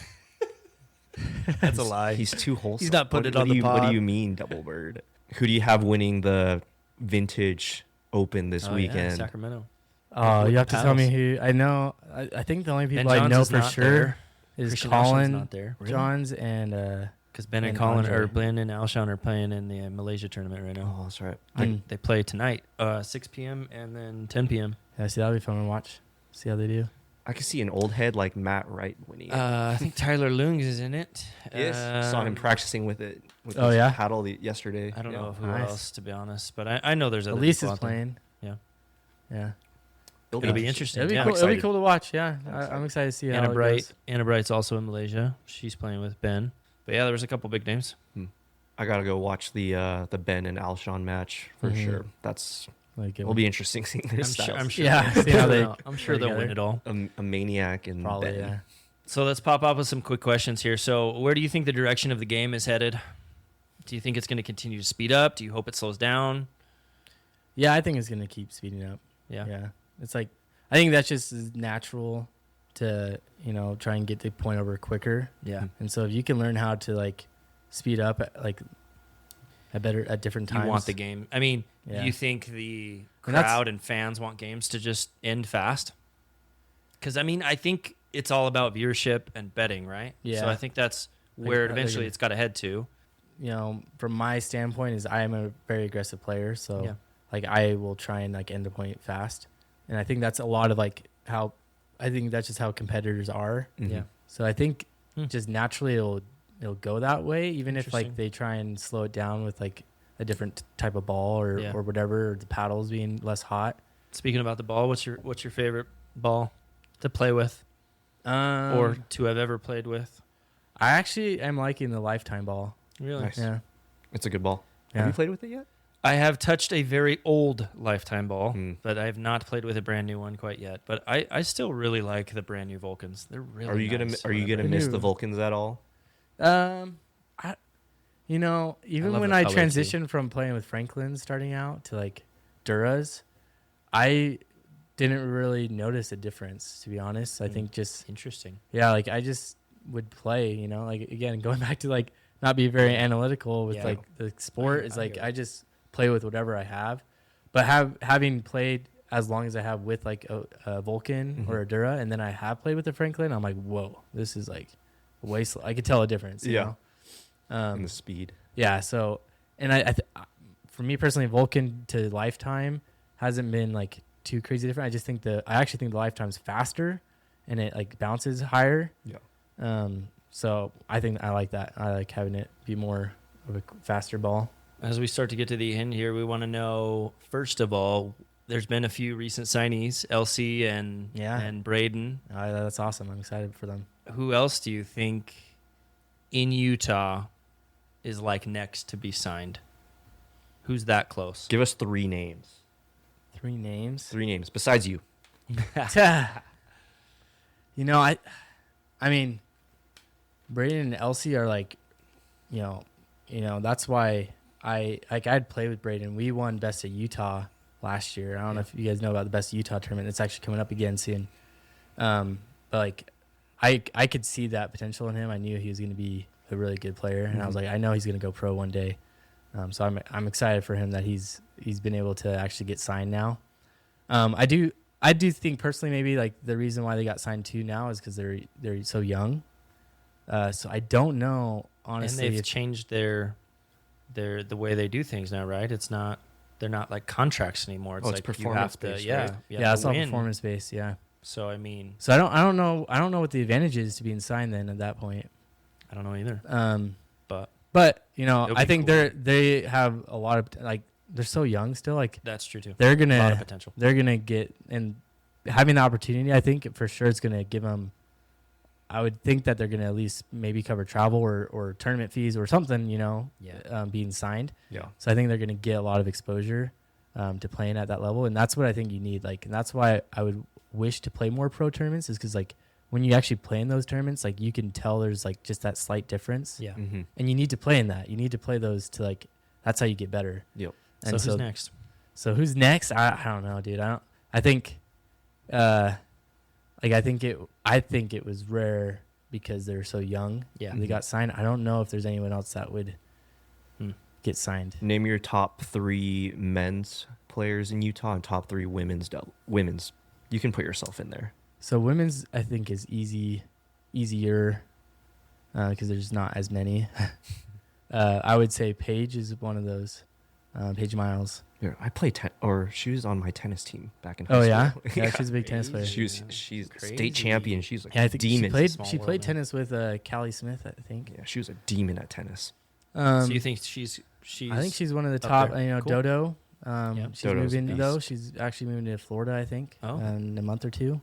That's a lie. He's too wholesome. He's not putting it on do the you, What pod. do you mean, double bird? Who do you have winning the Vintage Open this Oh, yeah, weekend? Sacramento. Oh, With you have the to tell me paddles. who. I know. I think the only Ben people I Johns know is for not sure there. is Christian Alshon's Colin not there. Johns and Because Ben and And Colin Andre. or Ben and Alshon are playing in the Malaysia tournament right now. Oh, that's right. They play tonight, 6 p.m. and then 10 p.m. yeah. See, that'll be fun to watch. See how they do. I could see an old head like Matt Wright winning. I think Tyler Lungs is in it. Yes, saw him practicing with it. With Oh, his yeah? paddle yesterday. I don't Yeah. know who Nice. else, to be honest, but I know there's other Elise people is out there. playing. Yeah. Yeah. It'll be interesting. It'll be Yeah. cool. I'm It'll be excited. cool to watch. Yeah, I'm I'm excited to see how Anna it Bright. goes. Anna Bright's also in Malaysia. She's playing with Ben. But yeah, there was a couple big names. I gotta go watch the Ben and Alshon match for Mhm. sure. That's Like, will be interesting seeing their styles. I'm sure. Yeah, see how they I'm sure they'll together. win it all. A maniac and probably. Ben. Yeah. So let's pop up with some quick questions here. So where do you think the direction of the game is headed? Do you think it's going to continue to speed up? Do you hope it slows down? Yeah, I think it's gonna keep speeding up. Yeah. Yeah, it's like I think that's just natural to try and get the point over quicker. Yeah. And so if you can learn how to like speed up at different times, You want the game. I mean, Yeah. you think the And that's- crowd and fans want games to just end fast? Because, I mean, I think it's all about viewership and betting, right? Yeah. So I think that's Like, where they're eventually gonna- it's got to head to. From my standpoint, is I am a very aggressive player, so Yeah. like I will try and like end the point fast, and I think that's a lot of like how I think that's just how competitors are. Mhm. Yeah. So I think Hmm. just naturally it'll go that way, even if like Interesting. they try and slow it down with like a different type of ball or Yeah. or whatever, or the paddles being less hot. Speaking about the ball, what's your favorite ball to play with or to have ever played with? I actually am liking the lifetime ball. Really? Nice. Yeah. It's a good ball. Yeah. Have you played with it yet? I have touched a very old Lifetime ball, Hmm. but I have not played with a brand new one quite yet. But I still really like the brand new Vulcans. They're really Are you nice. gonna whatever. miss New. the Vulcans at all? Even love when the I color, too. transitioned from playing with Franklin starting out to like Duras, I didn't really notice a difference, to be honest. I think just, Interesting. yeah, like I just would play, like again, going back to like not be very analytical with Yeah. like the sport I is like get I just play with whatever I have. But having played as long as I have with like a Vulcan Mhm. or a Dura, and then I have played with a Franklin, I'm like, whoa, this is like way I could tell a difference. You Yeah. know? And the speed. Yeah. So, and for me personally, Vulcan to Lifetime hasn't been like too crazy different. I actually think the Lifetime's faster, and it like bounces higher. Yeah. So I think I like that. I like having it be more of a faster ball. As we start to get to the end here, we want to know, first of all, there's been a few recent signees, LC and Braden. That's awesome. I'm excited for them. Who else do you think in Utah is like next to be signed? Who's that close? Give us 3 names. 3 names. 3 names besides you. I mean, Braden and Elsie are like, that's why I'd play with Braden. We won Best of Utah last year. I don't know if you guys know about the Best of Utah tournament. It's actually coming up again soon. But like, I could see that potential in him. I knew he was going to be a really good player, and I was like, I know he's going to go pro one day. So I'm excited for him that he's been able to actually get signed now. I do think personally maybe like the reason why they got signed too now is because they're so young. So I don't know honestly. And they've changed the way they do things now, right? They're not like contracts anymore. It's Oh, it's like you have to, performance-based, yeah, right? you have Yeah, to it's all win. performance based. Yeah. So I mean, So I don't know what the advantage is to being signed then at that point. I don't know either. But It'll I be think cool. they have a lot of like they're so young still. Like That's true too. they're A lot of gonna potential. get and having the opportunity. I think for sure it's gonna give them. I would think that they're gonna at least maybe cover travel or tournament fees or something. Yeah. Being signed. Yeah. So I think they're gonna get a lot of exposure to playing at that level, and that's what I think you need. Like, and that's why I would wish to play more pro tournaments, is because like when you actually play in those tournaments, like you can tell there's like just that slight difference. Yeah. Mm-hmm. And you need to play in that. You need to play those to like. That's how you get better. Yep. And So who's next? So who's next? I don't know, dude. I think it was rare because they're so young. Yeah. They got signed. I don't know if there's anyone else that would Hmm. get signed. Name your top 3 men's players in Utah and top 3 women's. You can put yourself in there. So women's, I think, is easier because there's not as many. I would say Paige is one of those. Paige Miles. Yeah, I play or she was on my tennis team back in high Oh school. yeah, she's a big tennis player. She's Crazy. state champion. She's like Yeah, I a think demon. she played tennis with Callie Smith, I think. Yeah, she was a demon at tennis. So you think she's? I think she's one of the up top. there. Cool. Dodo. She's Dodo's a moving though. beast. She's actually moving to Florida, I think, Oh. in a month or two.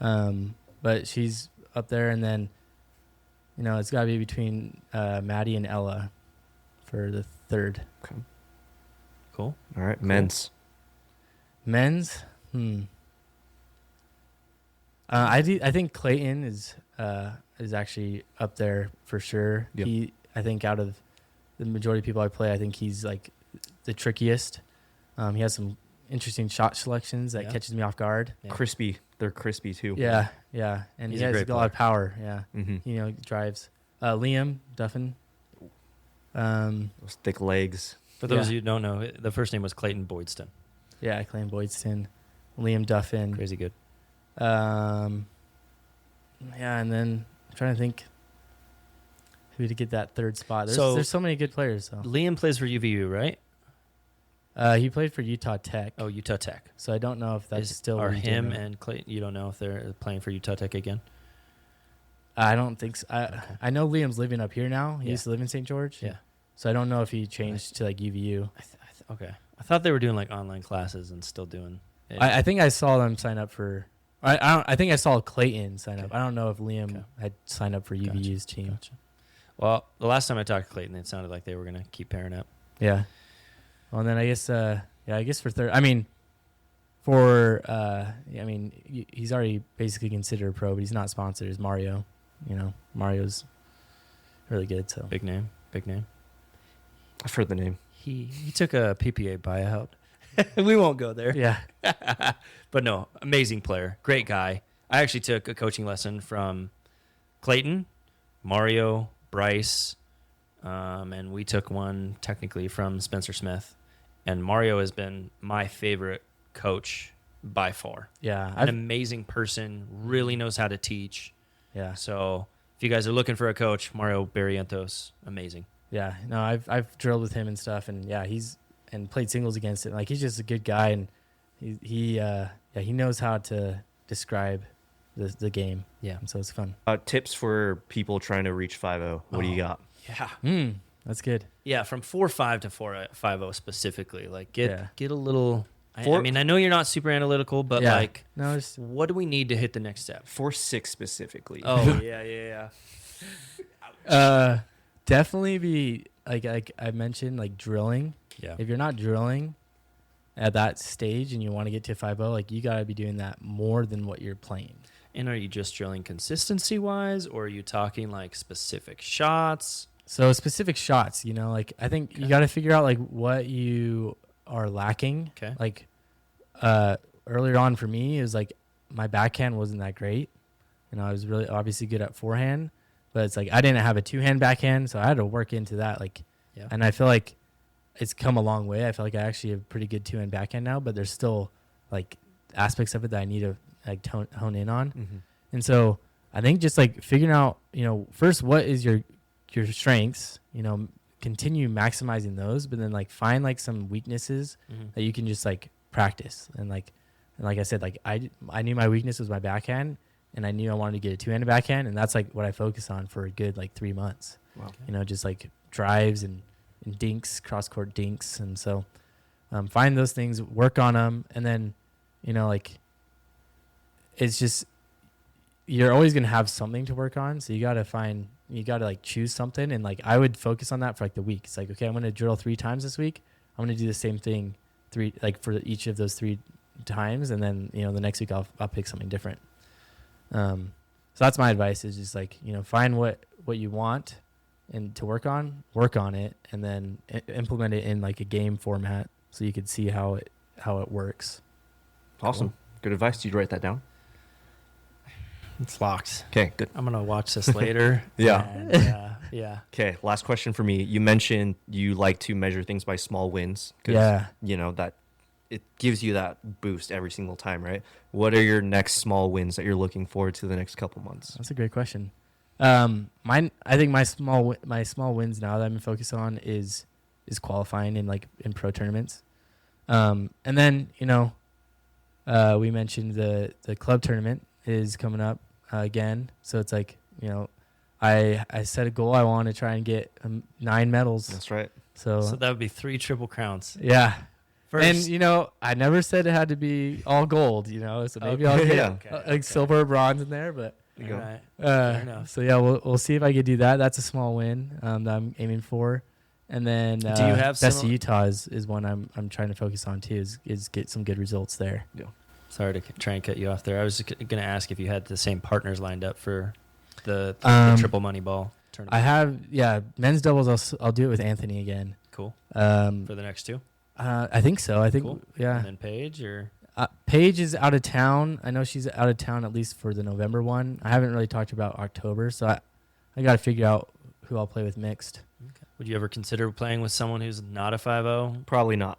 But she's up there, and then, it's got to be between Maddie and Ella for the third. Okay. Cool. All right, men's. Men's, I think Clayton is actually up there for sure. Yep. I think out of the majority of people I play, I think he's like the trickiest. He has some interesting shot selections that catches me off guard. Yeah. Crispy. They're crispy too. Yeah, and He's he a has great a lot of power. Yeah, Mm-hmm. Drives. Liam Duffin. Those thick legs. For those of you who don't know, the first name was Clayton Boydston. Yeah, Clayton Boydston, Liam Duffin. Crazy good. Yeah, and then I'm trying to think who to get that third spot. There's so many good players. So. Liam plays for UVU, right? He played for Utah Tech. Oh, Utah Tech. So I don't know if that's still are what he's him doing. and Clayton. You don't know if they're playing for Utah Tech again. I don't think so. I know Liam's living up here now. He Yeah. used to live in St. George. Yeah. So I don't know if he changed to like UVU. Okay. I thought they were doing like online classes and still doing it. I think I saw them sign up for. I think I saw Clayton sign up. I don't know if Liam had signed up for UVU's team. Gotcha. Well, the last time I talked to Clayton, it sounded like they were going to keep pairing up. Yeah. Well, and then I guess for third. I mean, he's already basically considered a pro, but he's not sponsored. Is Mario? Mario's really good. So Big name. I've heard the name. He took a PPA buyout. We won't go there. yeah. But no, amazing player. Great guy. I actually took a coaching lesson from Clayton, Mario, Bryce, and we took one technically from Spencer Smith. And Mario has been my favorite coach by far. Yeah. An amazing person, really knows how to teach. Yeah. So if you guys are looking for a coach, Mario Barrientos, amazing. Yeah. No, I've drilled with him and stuff, and yeah, he's played singles against it. Like, he's just a good guy, and he knows how to describe the game. Yeah. And so it's fun. Tips for people trying to reach 5-0. What do you got? Yeah. That's good. Yeah, from 4.5 to 4.50 specifically. Like get a little. I Four- mean, I know you're not super analytical, but Yeah. like, No, just what do we need to hit the next step? 4-6 specifically. Oh yeah. definitely be like I mentioned, like drilling. Yeah. If you're not drilling at that stage and you want to get to 5-0, like you got to be doing that more than what you're playing. And are you just drilling consistency wise, or are you talking like specific shots? So specific shots, like I think you got to figure out like what you are lacking. Okay. Like earlier on for me, it was like my backhand wasn't that great. I was really obviously good at forehand, but it's like I didn't have a two-hand backhand, so I had to work into that. Like, Yeah. and I feel like it's come a long way. I feel like I actually have pretty good two-hand backhand now, but there's still like aspects of it that I need to like hone in on. Mm-hmm. And so I think just like figuring out, first what is your strengths, continue maximizing those, but then like find like some weaknesses that you can just like practice. And like I said, like I knew my weakness was my backhand, and I knew I wanted to get a two-handed backhand, and that's like what I focus on for a good like 3 months. Wow. Just like drives and dinks, cross-court dinks. And so find those things, work on them, and then, like it's just you're always going to have something to work on. So you got to like choose something. And like I would focus on that for like the week. It's like, okay, I'm going to drill 3 times this week. I'm going to do the same thing for each of those 3 times. And then, the next week I'll pick something different. So that's my advice, is just like, find what you want and to work on it, and then implement it in like a game format so you could see how it works. Awesome. Cool. Good advice. Did you write that down? It's locked. Okay, good. I'm gonna watch this later. Yeah. And, yeah. Okay, last question for me. You mentioned you like to measure things by small wins. 'Cause, Yeah. that it gives you that boost every single time, right? What are your next small wins that you're looking forward to the next couple months? That's a great question. I think my small wins now that I'm focused on is is qualifying in pro tournaments. And then we mentioned the club tournament is coming up again. So it's like, I set a goal. I want to try and get 9 medals. That's right. So that would be 3 Triple Crowns. Yeah. First. And, I never said it had to be all gold, so maybe I'll get silver or bronze in there. But You go. Right. Fair enough. so, yeah, we'll see if I could do that. That's a small win that I'm aiming for. And then Do you have Best of Utah is one I'm trying to focus on, too, is get some good results there. Yeah. Sorry to try and cut you off there. I was going to ask if you had the same partners lined up for the Triple Money Ball tournament. I have, men's doubles, I'll do it with Anthony again. Cool. For the next 2? I think so. I think, Cool. yeah. And then Paige, or? Paige is out of town. I know she's out of town at least for the November one. I haven't really talked about October, so I got to figure out who I'll play with mixed. Okay. Would you ever consider playing with someone who's not a 5-0? Probably not.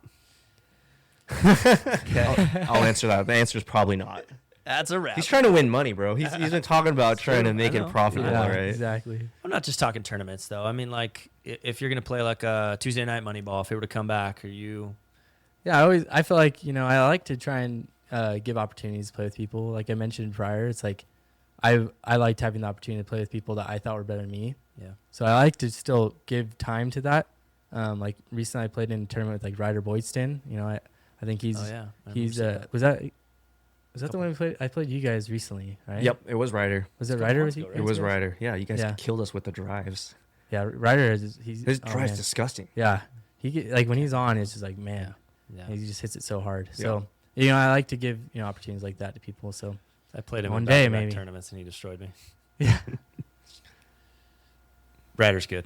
Okay. I'll answer that. The answer is probably not. That's a wrap. He's trying to win money, bro. He's been talking about trying to make I it know. profitable, Yeah, right? exactly. I'm not just talking tournaments, though. I mean, like, if you're going to play like a Tuesday night money ball, if it were to come back, are you... Yeah, I feel like, I like to try and give opportunities to play with people. Like I mentioned prior, it's like I liked having the opportunity to play with people that I thought were better than me. Yeah. So I like to still give time to that. Like recently I played in a tournament with like Ryder Boydston. I think he's Oh, yeah. was that the one we played? I played you guys recently, right? Yep, it was Ryder. Was it Couple Ryder months with you? ago, It was guys? Ryder. Yeah, you guys Yeah. killed us with the drives. Yeah, Ryder he's His oh, drive's man. disgusting. Yeah. Like when he's on, it's just like, man, Yeah. he just hits it so hard. So, I like to give, opportunities like that to people. So, I played him One in day, back-to-back maybe. tournaments, and he destroyed me. yeah. Ryder's good.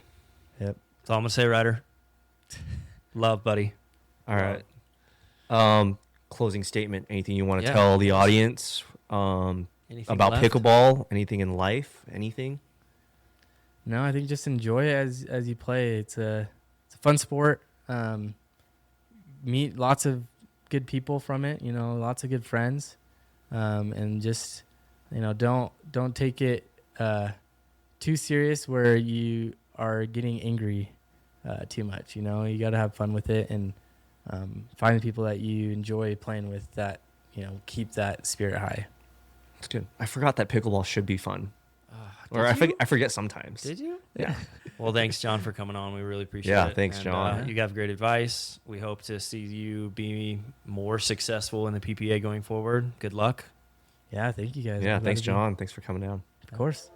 Yep. That's all I'm going to say, Ryder. Love, buddy. All right. Closing statement. Anything you want to Yeah. tell the audience Anything about left? pickleball? Anything in life? Anything? No, I think just enjoy it as you play. It's a fun sport. Meet lots of good people from it. Lots of good friends, and just don't take it too serious where you are getting angry too much. You got to have fun with it and find the people that you enjoy playing with that keep that spirit high. It's good. I forgot that pickleball should be fun. Or Did I forget sometimes. Did you? Yeah. Well, thanks, John, for coming on. We really appreciate Yeah, it. thanks, And, John. you have great advice. We hope to see you be more successful in the PPA going forward. Good luck. Yeah, thank you guys. Yeah, I'm glad thanks, to be- John. Thanks for coming down. Of course.